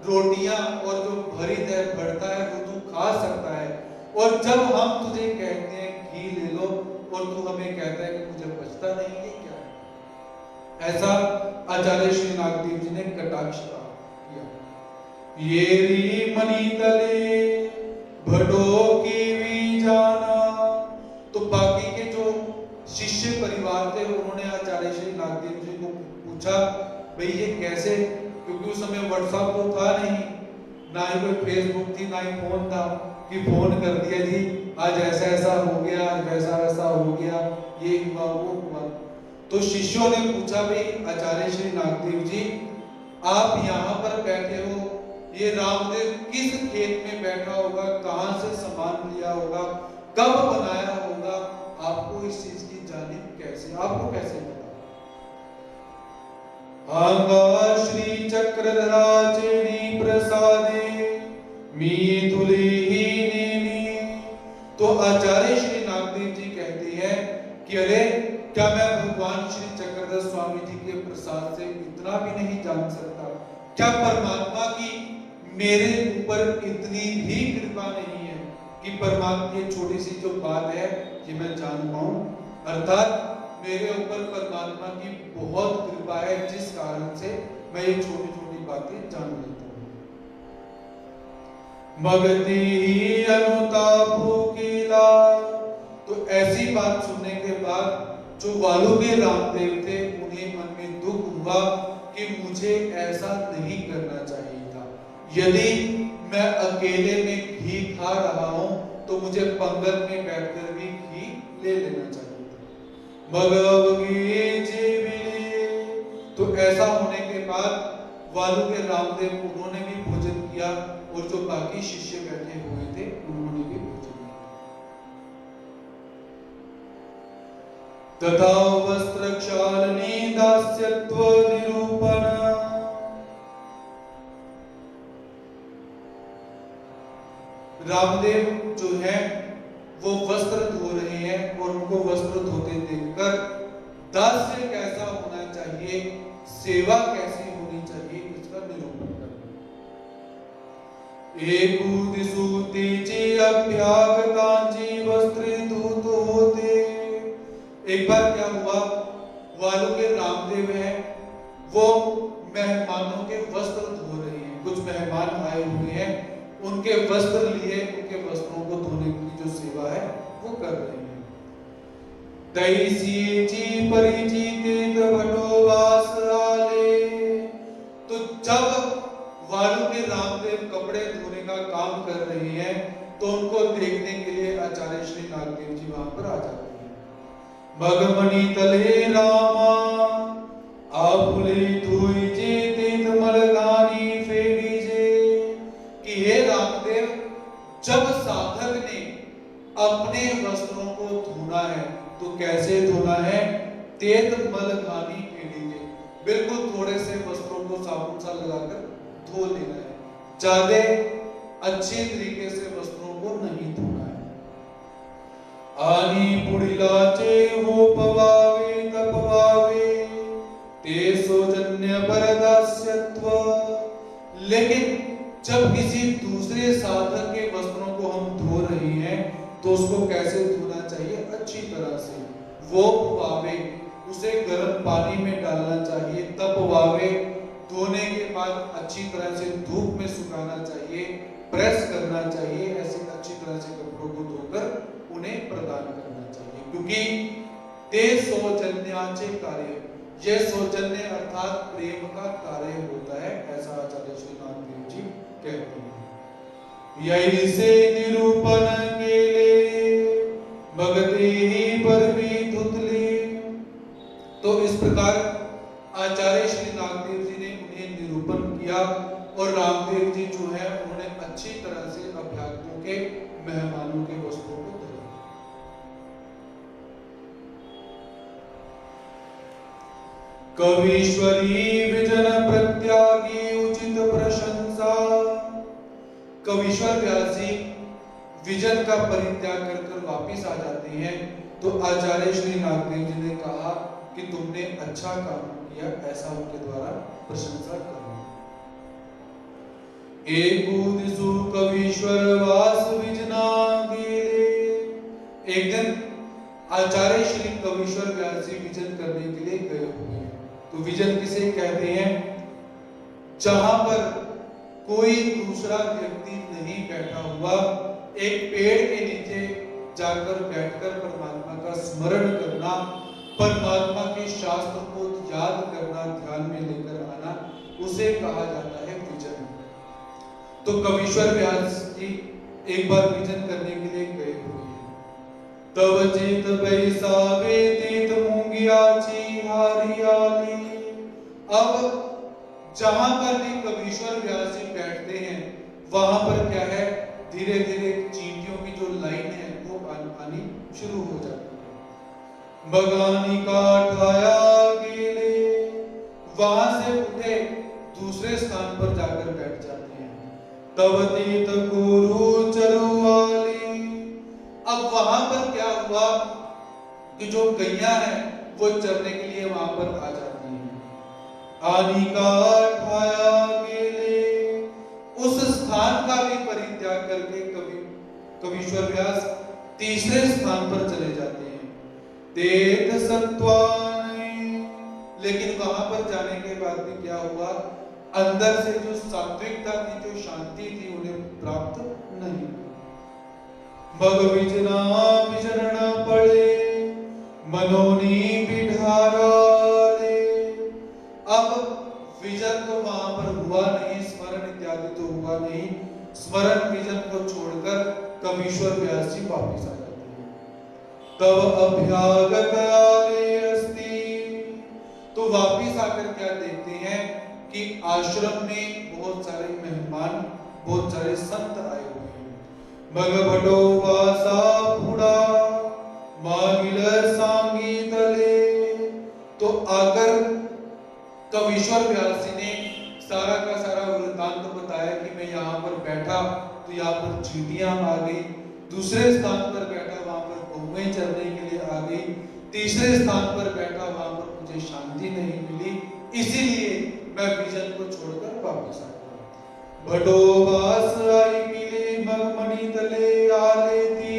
[SPEAKER 1] रोटियां और जो भरित है भरता है वो तू खा सकता है, और जब हम तुझे कहते हैं घी ले लो और तू हमें कहता है कि मुझे बचता नहीं है, क्या है? ऐसा आचार्य श्री नागदेव जी ने कटाक्ष किया। ये री मनी तले भटो की भी जाना, तो बाकी के जो शिष्य परिवार थे उन्होंने आचार्य श्री नागदेव जी को पूछा, भाई ये कैसे? क्योंकि उस समय व्हाट्सएप तो था नहीं, ना ही कोई फेसबुक थी, ना ही फोन था कि फोन कर दिया जी आज ऐसा ऐसा हो गया, आज वैसा वैसा हो गया, ये हुआ वो हुआ। तो शिष्यों ने पूछा, भाई आचार्य श्री नागदेव जी आप यहाँ पर बैठे हो, ये रामदेव किस खेत में बैठा होगा, कहां से सामान लिया होगा, कब बनाया होगा, आपको इस चीज की जानिब कैसे, आपको कैसे पता? आंगा श्री चक्रधरा चेनी प्रसादे मी तुलेही नेनी, तो आचार्य श्री नागदेव जी कहते हैं कि अरे क्या मैं भगवान श्री चक्रधर स्वामी जी के प्रसाद से इतना भी नहीं जान सकता? क्या परमात्मा की मेरे ऊपर इतनी भी कृपा नहीं है कि परमात्मा ये छोटी सी जो बात है ये मैं जान पाऊं? अर्थात मेरे ऊपर परमात्मा की बहुत कृपा है जिस कारण से मैं ये छोटी छोटी बातें जान लेता हूं। मगती अनुतापो कीला, तो ऐसी बात सुनने के बाद जो वालु के रामदेव थे उन्हें मन में दुख हुआ कि मुझे ऐसा नहीं करना चाहिए था। यदि मैं अकेले में घी खा रहा हूं तो मुझे पंगत में बैठकर भी घी ले लेना चाहिए था। मगवगी जीविली, तो ऐसा होने के बाद वालु के रामदेव उन्होंने भी भोजन किया और जो बाकी शिष्य बैठे हुए थे उन्होंने भी भोजन किया। तथा वस्त्र क्षालनी दास्यत्व निरूपण, रामदेव जो है वो वस्त्र धो रहे हैं और उनको वस्त्र धोते देखकर दास्य कैसा होना चाहिए, सेवा कैसी होनी चाहिए, इसका निरूपण करना। एकूदिषु तेजे अभ्यागतांचि वस्त्रे धूतो होते। एक बार क्या हुआ, वालों के रामदेव हैं, वो मेहमानों के वस्त्र धो रहे हैं। कुछ मेहमान आए हुए हैं, उनके वस्त्र लिए, उनके वस्त्रों को धोने की जो सेवा है वो कर रहे हैं। तैसीची परिचिते भटो वास आले। तो जब वालू के रामदेव कपड़े धोने का काम कर रहे हैं तो उनको देखने के लिए आचार्य श्री नागदेव जी वहां पर आ जाते हैं। मगमणि तले रामा आपुले धोई जे तीत मलगानी फेरी जे। कि हे रामदेव, जब साधक ने अपने वस्त्रों को धोना है तो कैसे धोना है? तेत मलगानी फेरी जे, बिल्कुल थोड़े से वस्त्रों को साबुन सा लगाकर धो लेना है, ज्यादा अच्छे तरीके से वस्त्रों को नहीं धोना है। आनी पुड़िलाचे हो पवावे तपवावे ते सौजन्य परदास्यत्व। लेकिन जब किसी दूसरे साधक के वस्त्रों को हम धो रहे हैं तो उसको कैसे धोना चाहिए? अच्छी तरह से। वो पवावे, उसे गर्म पानी में डालना चाहिए। तपवावे, धोने के बाद अच्छी तरह से धूप में सुखाना चाहिए, प्रेस करना चाहिए। ऐसे अच्छी तरह से कपड़ों को धोकर उन्हें प्रदान करना चाहिए, क्योंकि ते सौजन्याचे कार्य, यह सौजन्य अर्थात प्रेम का कार्य होता है, ऐसा आचार्य श्री नागदेव जी कहते हैं। यही से निरूपण के लिए भगते ही पर भी धुतले। तो इस प्रकार आचार्य श्री नागदेव जी ने उन्हें निरूपण किया और रामदेव जी जो है उन्होंने अच्छी तरह से अभ्यागतों के, मेहमानों के वस्त्रों को धोया। कवीश्वरी विजन प्रत्यागी उचित प्रशंसा। कवीश्वर व्यास जी विजन का परित्याग कर वापिस आ जाते हैं तो आचार्य श्री नागदेव जी ने कहा कि तुमने अच्छा काम किया, ऐसा उनके द्वारा प्रशंसा करो। एकूदिषु कवीश्वर वास विजना गेले। एक दिन आचार्य श्री कवीश्वर व्यास जी विजन करने के लिए गए हुए हैं। तो विजन किसे कहते हैं? जहां पर कोई दूसरा व्यक्ति नहीं बैठा हुआ, एक पेड़ के नीचे जाकर बैठकर परमात्मा का स्मरण करना, परमात्मा के शास्त्र को याद करना, ध्यान में लेकर आना, उसे कहा जाता है विजन। तो कवीश्वर व्यास जी एक बार विजन करने के लिए गए हुए हैं। तब चित बैसावे तीत मूंगियाची हरियाली। अब जहां पर भी कवीश्वर व्यास जी बैठते हैं वहां पर क्या है, धीरे धीरे चींटियों की जो लाइन है वो आनी शुरू हो जाती है। बगानी का ठाया गेले, वहां से उठे दूसरे स्थान पर जाकर बैठ जाते हैं। तब तीत गुरु चरुवाली। अब वहां पर क्या हुआ कि जो गैया है वो चरने के लिए वहां पर आ जाती है। आनी का ठाया गेले, उस स्थान का भी परित्याग करके कवीश्वर व्यास तीसरे स्थान पर चले जाते हैं। तेत सत्वानि, लेकिन वहां पर जाने के बाद भी क्या हुआ, अंदर से जो सात्विकता की, जो शांति थी, उन्हें प्राप्त नहीं। भग विजना विचरण पड़े मनोनी बिठाराले। अब विजन तो वहां पर हुआ नहीं, स्मरण इत्यादि तो हुआ नहीं। स्मरण विजन को छोड़कर कवीश्वर व्यास जी वापिस आ जाते हैं। तब अभ्यागत आले अस्ति। तो वापिस आकर क्या देखते हैं कि आश्रम में बहुत सारे मेहमान, बहुत सारे संत आए हुए हैं। भगवतो वासा पुड़ा मागिल सांगी तले। तो आकर कवीश्वर व्यास जी ने सारा का सारा वृत्तांत बताया कि मैं यहाँ पर बैठा तो यहाँ पर चींटियां आ गई, दूसरे स्थान पर बैठा वहां पर में चलने के लिए आ गई, तीसरे स्थान पर बैठा, वहां पर मुझे शांति नहीं मिली, इसीलिए मैं विजन को छोड़कर वापस आ गया। भटोबास आई मिले मगमणि तले आले थी,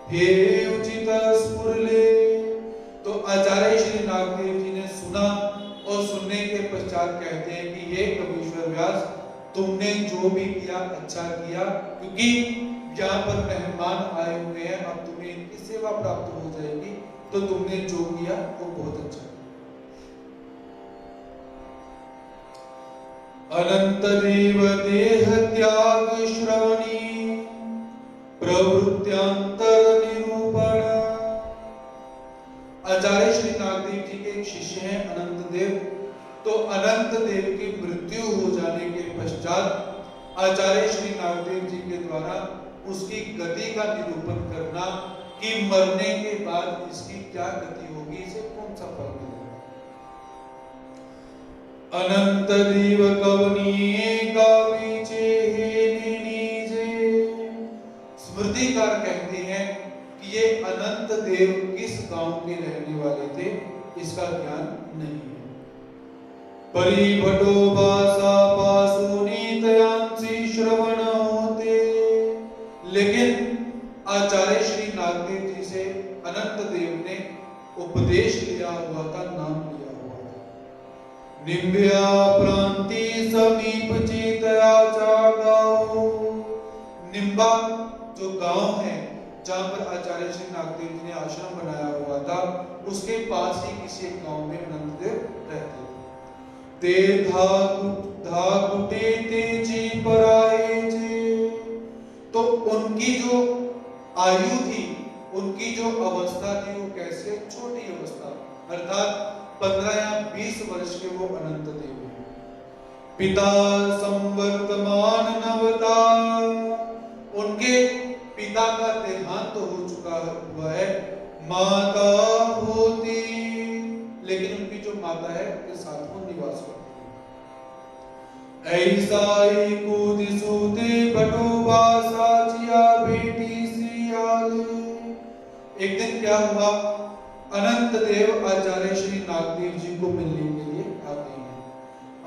[SPEAKER 1] हे उचित स्फुरले। तो आचार्य श्री नागदेव जी ने सुना और सुनने के पश्चात कहते हैं कि हे कपीश्वर व्यास, तुमने जो भी किया अच्छा किया, क्योंकि यहाँ पर मेहमान आए हुए हैं, अब तुम्हें इनकी सेवा प्राप्त हो जाएगी, तो तुमने जो किया वो बहुत अच्छा किया। अनंत देव देह त्याग श्रवणी प्रवृत्यांतर निरूपण। आचार्य श्री नागदेव जी के एक शिष्य हैं अनंत देव। तो अनंत देव की मृत्यु हो जाने के पश्चात आचार्य श्री नागदेव जी के द्वारा उसकी गति का निरूपण करना कि मरने के बाद इसकी क्या गति होगी, इसे कौन सा फल मिलेगा। अनंत देव कवनीये गावीचे हे नीजे। स्मृतिकार कहते हैं कि ये अनंत देव किस गांव के रहने वाले थे, इसका ज्ञान नहीं है। परिभटो भाषा पासुनी तयांसी श्रवण होते। लेकिन आचार्य श्री नागदेव जी से अनंत देव ने उपदेश लिया हुआ था, नाम लिया हुआ था। निम्ब्या प्रांति समीप चेतया जागाओ। निम्बा जो गांव है जहां पर आचार्य श्री नागदेव जी ने आश्रम बनाया हुआ था, उसके पास ही किसी एक गांव में अनंत देव रहते थे। ते धाकुटे तेजी पराए जे। तो उनकी जो आयु थी, उनकी जो अवस्था थी, वो कैसे छोटी अवस्था, अर्थात 15 या 20 वर्ष के वो अनंत देव हैं। पिता संवर्तमान नवता। उनके पिता का देहांत तो हो चुका हुआ है, माता होती, लेकिन उनकी जो माता है उसके साथ वो निवास करती है। ऐसा ही कूद सूते भटोबा साचिया बेटी सियाले। एक दिन क्या हुआ, अनंत देव आचार्य श्री नागदेव जी को मिलने के लिए आते हैं।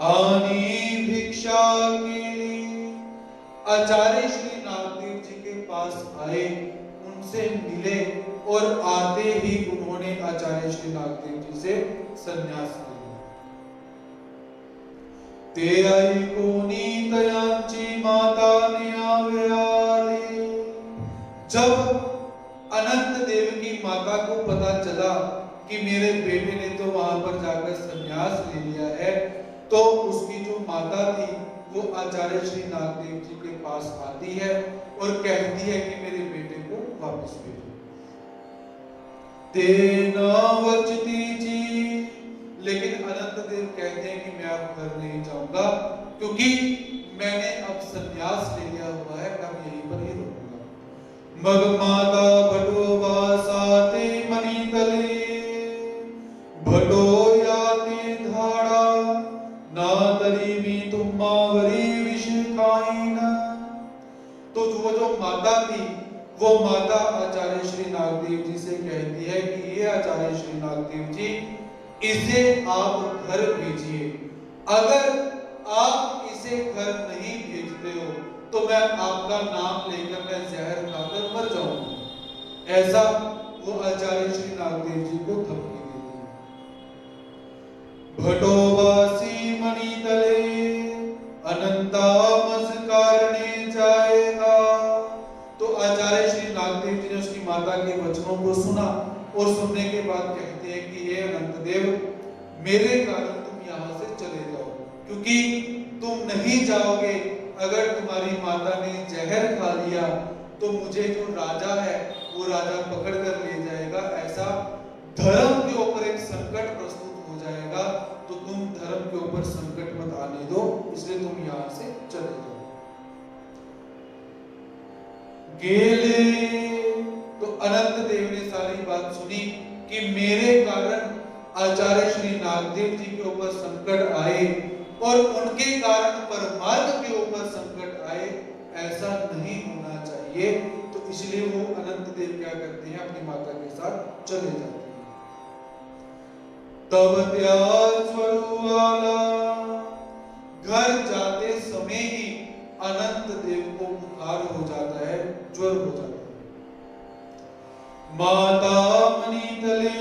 [SPEAKER 1] आनी भिक्षा के लिए आचार्य श्री नागदेव जी के पास आए, उनसे मिले और आते ही उन्होंने आचार्य श्री नागदेव जी से संन्यास लिया। ते आई कोनी तयांची माता ने आवे। जब अनंत देव की माता को पता चला कि मेरे बेटे ने तो वहां पर जाकर संन्यास ले लिया है, तो उसकी जो माता थी वो आचार्य श्री नागदेव जी के पास आती है और कहती है कि मेरे बेटे को वापस भेजो। तेना वचती जी। लेकिन अनंत देव कहते हैं कि मैं अब घर नहीं जाऊंगा, क्योंकि मैंने अब संन्यास ले लिया हुआ है, अब यहीं पर ही रहूंगा। मग माता भटो साते मणि तले भटो याते धाड़ा ना तरी मी तुम्हारी विष खाई ना। तो वो जो माता थी, वो माता आचार्य श्री नागदेव जी से कहती है कि ये आचार्य श्री नागदेव जी, इसे आप घर भेजिए। अगर आप इसे घर नहीं भेजते हो तो मैं आपका नाम लेकर मैं जहर खाकर मर जाऊंगा। ऐसा वो आचार्य श्री नागदेव जी को धमकी देती है। भटोवासी मणि तले अनंता मस्कारने जाएगा। तो आचार्य श्री नागदेव जी ने उसकी माता के वचनों को सुना और सुनने के बाद कहते हैं कि ये अनंत देव, मेरे कारण तुम यहाँ से चले जाओ, क्योंकि तुम नहीं जाओगे, अगर तुम्हारी माता ने जहर खा लिया तो मुझे जो राजा है वो राजा पकड़ कर ले जाएगा, ऐसा धर्म के ऊपर एक संकट प्रस्तुत हो जाएगा, तो तुम धर्म के ऊपर संकट मत आने दो, इसलिए तुम यहाँ से चले जाओ। गेले। तो अनंत देव ने सारी बात सुनी कि मेरे कारण आचार्य श्री नागदेव जी के ऊपर संकट आए और उनके कारण परमार्थ के ऊपर संकट आए, ऐसा नहीं होना चाहिए, तो इसलिए वो अनंत देव क्या करते हैं, अपनी माता के साथ चले जाते हैं। तब त्याग स्वरूपाला, घर जाते समय ही अनंत देव को बुखार हो जाता है, ज्वर हो जाता है। माता मणि तले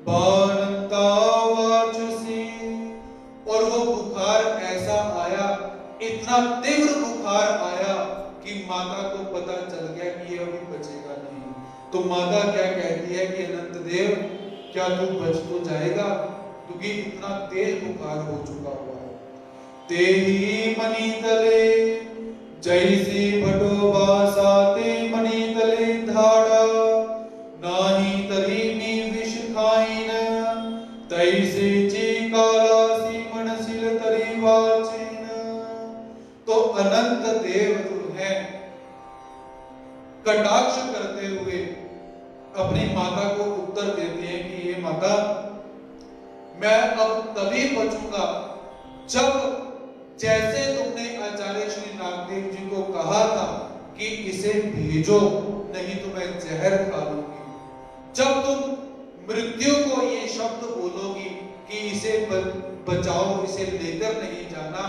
[SPEAKER 1] बानता वाचसी, और वो बुखार ऐसा आया, इतना तीव्र बुखार आया कि माता को पता चल गया कि ये अभी बचेगा नहीं। तो माता क्या कहती है कि अनंत देव क्या तू बच तो जाएगा, क्योंकि इतना तेज बुखार हो चुका हुआ है। तेही मणि तले जैसे भटो बासाते मणि तले धाड़ा, नाही तरी मी विष खाइन तैसे ची कालासी मनसिल तरी वाचेन। तो अनंत देव जो है कटाक्ष करते हुए अपनी माता को उत्तर देते हैं कि ये माता, मैं अब तभी बचूंगा जब जैसे तुमने आचार्य श्री नागदेव जी को कहा था कि इसे भेजो नहीं तो मैं जहर खा लूंगी। जब तुम मृत्यु को ये शब्द बोलोगी कि इसे बचाओ, इसे लेकर नहीं जाना,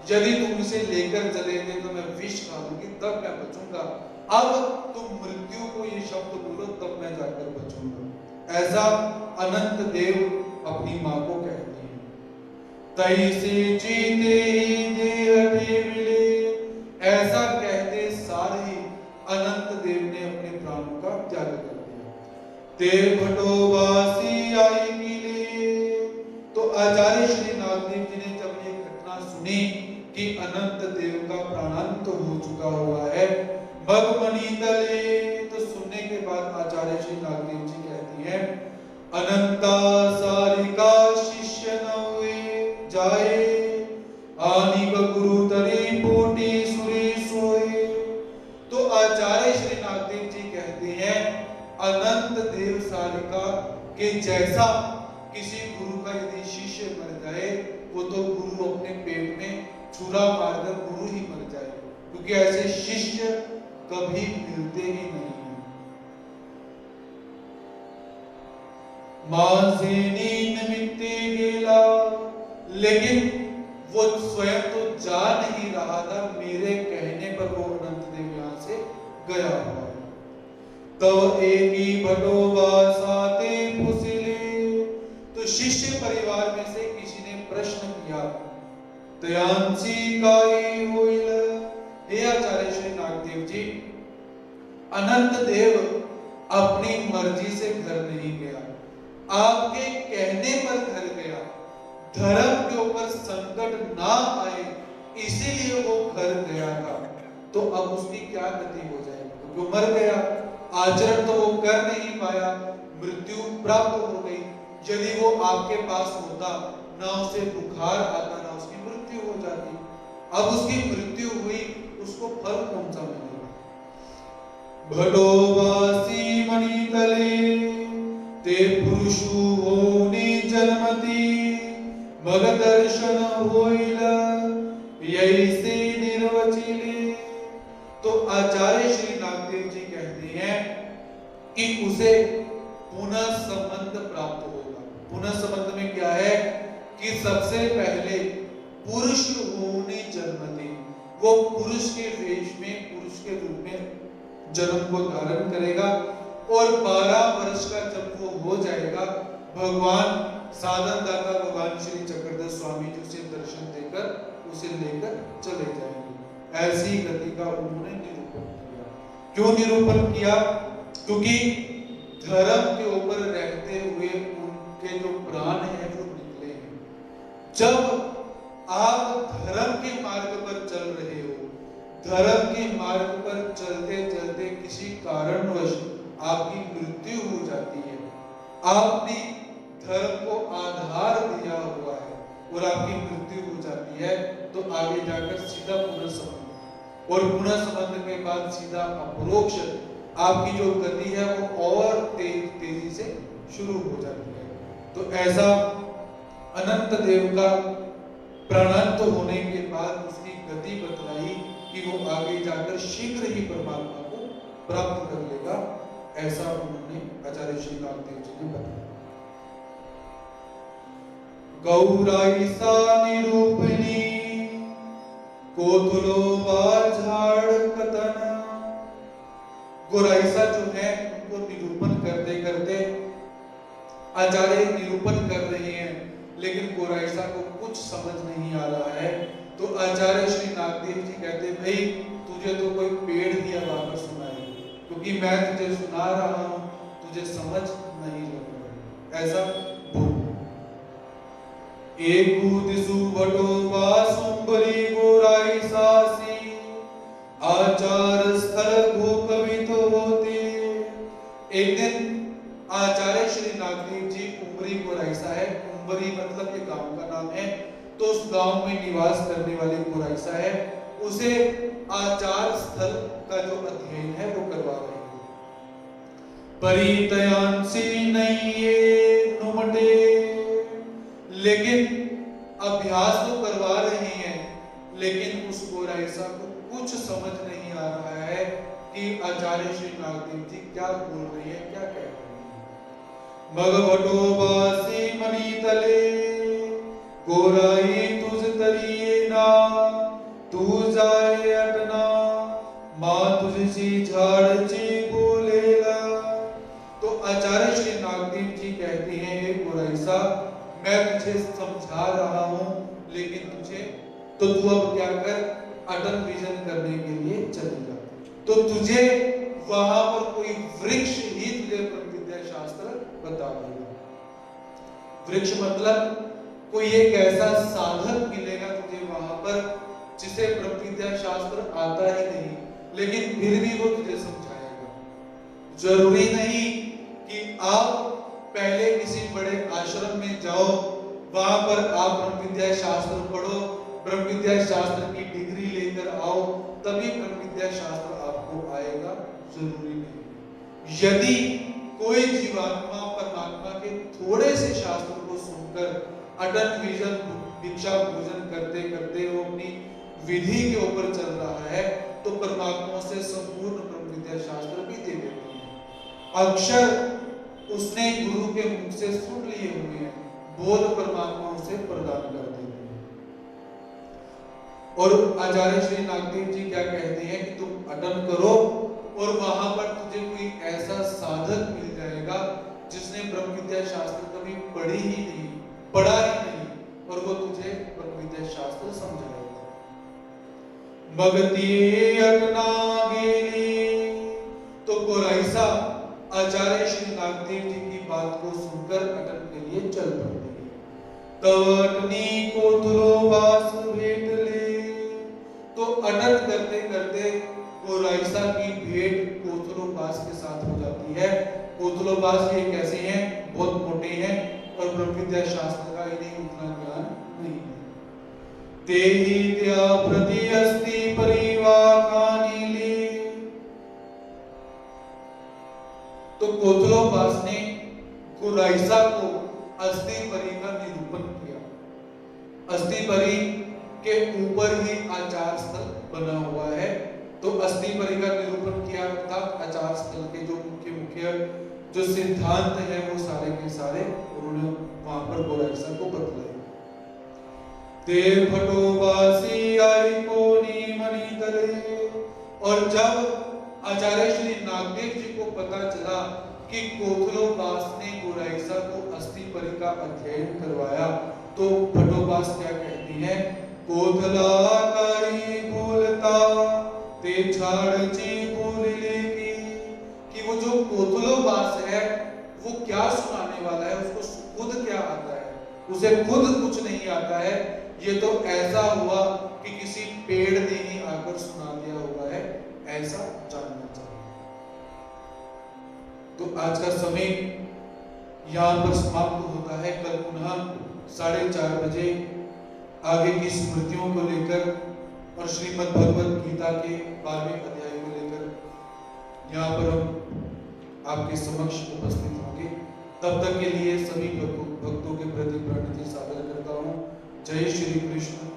[SPEAKER 1] यदि तुम इसे लेकर चले गए तो मैं विष खा लूंगी, तब मैं बचूंगा। अब तुम मृत्यु को ये शब्द बोलो तब मैं जाकर बचूंगा। ऐसा अनंत देव अपनी मां को कहते हैं। तैसे जीते ही देह मिले, ऐसा कहते सारे ही अनंत देव ने अपने प्राणों का त्याग कर दिया। ते भटोवासी आई मिले, तो आचार्य श्री नागदेव जी ने जब ये घटना सुनी कि अनंत देव का प्राणांत हो चुका हुआ है भगमणि तले, तो सुनने के बाद आचार्य श्री नागदेव जी कहती हैं, अनंता सारिका शिष्य नवे जाए आनिक गुरु तरी पोटी सुरी सोए। तो आचार्य श्री नागदेव जी कहते हैं, अनंत देव सारिका के जैसा किसी गुरु का यदि शिष्य मर जाए, वो तो गुरु अपने पेट में छुरा मारकर गुरु ही मर जाए, क्योंकि ऐसे शिष्य कभी मिलते ही नहीं। माजेनी निमित्ते गेला, लेकिन वो स्वयं तो जा नहीं रहा था, मेरे कहने पर वो अनंत देव यहां से गया हुआ है। तो एक ही भटोवासाते फुसिले, तो शिष्य परिवार में से किसी ने प्रश्न किया, तयांसी काई होइल, हे आचार्य श्री नागदेव जी, अनंत देव अपनी मर्जी से घर नहीं गया, आपके कहने पर घर गया। धर्म के ऊपर संकट ना आए इसीलिए वो घर गया था। तो अब उसकी क्या गति हो जाएगी, क्योंकि मर गया, आचरण तो वो कर नहीं पाया, मृत्यु प्राप्त हो गई। यदि वो आपके पास होता, ना उसे बुखार आता, ना उसकी मृत्यु हो जाती। अब उसकी मृत्यु हुई, उसको फल कौन सा मिलेगा। भटोवासी मणि तले ते पुरुषु होने जन्मति, मग दर्शन होइल यैसे निर्वचिले। तो आचार्य श्री नागदेव जी कहते हैं कि उसे पुनः संबंध प्राप्त होगा। पुनः संबंध में क्या है कि सबसे पहले पुरुष होने जन्मति, वो पुरुष के वेश में, पुरुष के रूप में जन्म को धारण करेगा, और 12 वर्ष का जब वो हो जाएगा, भगवान साधन दाता भगवान श्री चक्रधर स्वामी जी उसे दर्शन देकर उसे लेकर चले जाएंगे। ऐसी गति का उन्होंने निरूपण किया। क्यों निरूपण किया, क्योंकि धर्म के ऊपर रहते हुए उनके जो प्राण हैं वो निकले हैं। जब आप धर्म के मार्ग पर चल रहे हो, धर्म के मार्ग पर चलते चलते किसी कारणवश आपकी मृत्यु हो जाती है, आपने धर्म को आधार दिया हुआ है और आपकी मृत्यु हो जाती है, तो आगे जाकर सीधा पुनः संबंध, और पुनः संबंध के बाद सीधा अपरोक्ष आपकी जो गति है वो और तेजी से शुरू हो जाती है। तो ऐसा अनंत देव का प्राणांत होने के बाद उसकी गति बतलाई कि वो आगे जाकर शीघ्र ही परमात्मा को प्राप्त कर लेगा, ऐसा उन्होंने आचार्य श्री नागदेव जी ने बताया। गौराईसा निरूपणी कोतुलो बाझाड़ कतन। गौराईसा जो है उनको निरूपण करते करते आचार्य निरूपण कर रहे हैं, लेकिन गौराईसा को कुछ समझ नहीं आ रहा है। तो आचार्य श्री नागदेव जी कहते, भाई तुझे तो कोई पेड़ ही अब आकर सुनाए, क्योंकि मैं तुझे सुना रहा हूं, तुझे समझ नहीं लग रहा। ऐसा बोल। एक दिसु बटो वासुंबरी गौराईसासी आचार स्थल भू कवित होते। एक दिन आचार्य श्री नागदेव जी उमरी गौराईसा है, उमरी मतलब ये गांव का नाम है, तो उस गांव में निवास करने वाले गौराईसा है, उसे आचार स्थल का जो अध्ययन है वो करवा रहे हैं। परितयांसी नहीं ये नुमटे, लेकिन अभ्यास तो करवा रहे हैं, लेकिन उस गौराईसा को कुछ समझ नहीं आ रहा है कि आचार्य श्री नागदेव जी क्या बोल रहे हैं, क्या कह रहे हैं। भगवतो बासी मनी तले गोराई तुझ तरिए ना, तू जाए अटना मां तुझसी झाड़ ची बोलेला। तो आचार्य श्री नागदेव जी कहते हैं, हे गौराईसा, मैं तुझे समझा रहा हूं, लेकिन तुझे तो तू अब क्या कर, अटल विजन करने के लिए चलेगा। तो तुझे वहां पर कोई वृक्ष ही तुझे ब्रह्म विद्या शास्त्र बता देगा। वृक्ष मतलब कोई एक ऐसा साधक मिलेगा तुझे वहां पर जिसे ब्रह्म विद्या शास्त्र आता ही नहीं, लेकिन फिर भी वो तुझे समझाएगा। जरूरी नहीं कि आप पहले किसी बड़े आश्रम में जाओ, वहां पर आप ब्रह्म विद्या शास्त्र पढ़ो, ब्रह्म विद्या शास्त्र की डिग्री लेकर आओ, तभी ब्रह्म विद्या शास्त्र आपको आएगा, जरूरी नहीं। यदि कोई जीवात्मा परमात्मा के थोड़े से शास्त्र को सुनकर अटल विजन दीक्षा भोजन करते करते वो अपनी विधि के ऊपर चल रहा है, तो परमात्मा से संपूर्ण ब्रह्म विद्या शास्त्र भी दे देते हैं। अक्षर उसने गुरु के मुख से सुन लिए हुए हैं, बोध परमात्मा उसे प्रदान कर देते हैं। और आचार्य श्री नागदेव जी क्या कहते हैं कि तुम अटन करो, और वहां पर तुझे कोई ऐसा साधक मिल जाएगा जिसने ब्रह्म विद्या शास्त्र कभी पढ़ा ही नहीं, और वो तुझे ब्रह्म विद्या शास्त्र समझाएगा। भगती अटना गेली। तो गौराईसा आचार्य श्री नागदेव जी की बात को सुनकर अटन के लिए चल पड़ते हैं। तवटनी कोतुलो वास भेट ले। तो अटन करते करते गौराईसा की भेंट कोतुलोबास के साथ हो जाती है। कोतुलोबास ये कैसे हैं, बहुत मोटे हैं, और ब्रह्म विद्या शास्त्र का इन्हें उतना ज्ञान नहीं है। तेहि त्या प्रति अस्ति परिवाकानि ले। तो कोतुलोबास ने गौराईसा को अस्थिपरी का निरूपण किया। अस्थिपरी के ऊपर ही आचार स्थल बना हुआ है, तो अस्थिपरी का निरूपण किया, अर्थात आचार स्थल के जो मुख्य जो सिद्धांत है वो सारे के सारे उन्होंने वहां पर गौराईसा को बतलाए। ते फटोबासी आई कोनी मणि तले। और जब आचार्य श्री नागदेव जी को पता चला कि कोतुलोबास ने गौराईसा को अस्थिपरी का अध्ययन करवाया, तो फटोबास क्या कहती है, कोतलाकारी बोलता ते छाड़ची बोले कि वो जो कोतुलोबास है वो क्या सुनाने वाला है, उसको खुद क्या आता है, उसे खुद कुछ नहीं आता है। ये तो ऐसा हुआ कि किसी पेड़ ने ही आकर सुना दिया हुआ है, ऐसा जानना चाहिए। तो आज का समय यहाँ पर समाप्त होता है। कल पुनः 4:30 बजे आगे की स्मृतियों को लेकर और श्रीमद् भगवद गीता के 12वें अध्याय को लेकर यहाँ पर हम आपके समक्ष उपस्थित होंगे। तब तक के लिए सभी भक्तों के प्रति प्रणति सादर करता हूँ। जय श्री कृष्ण।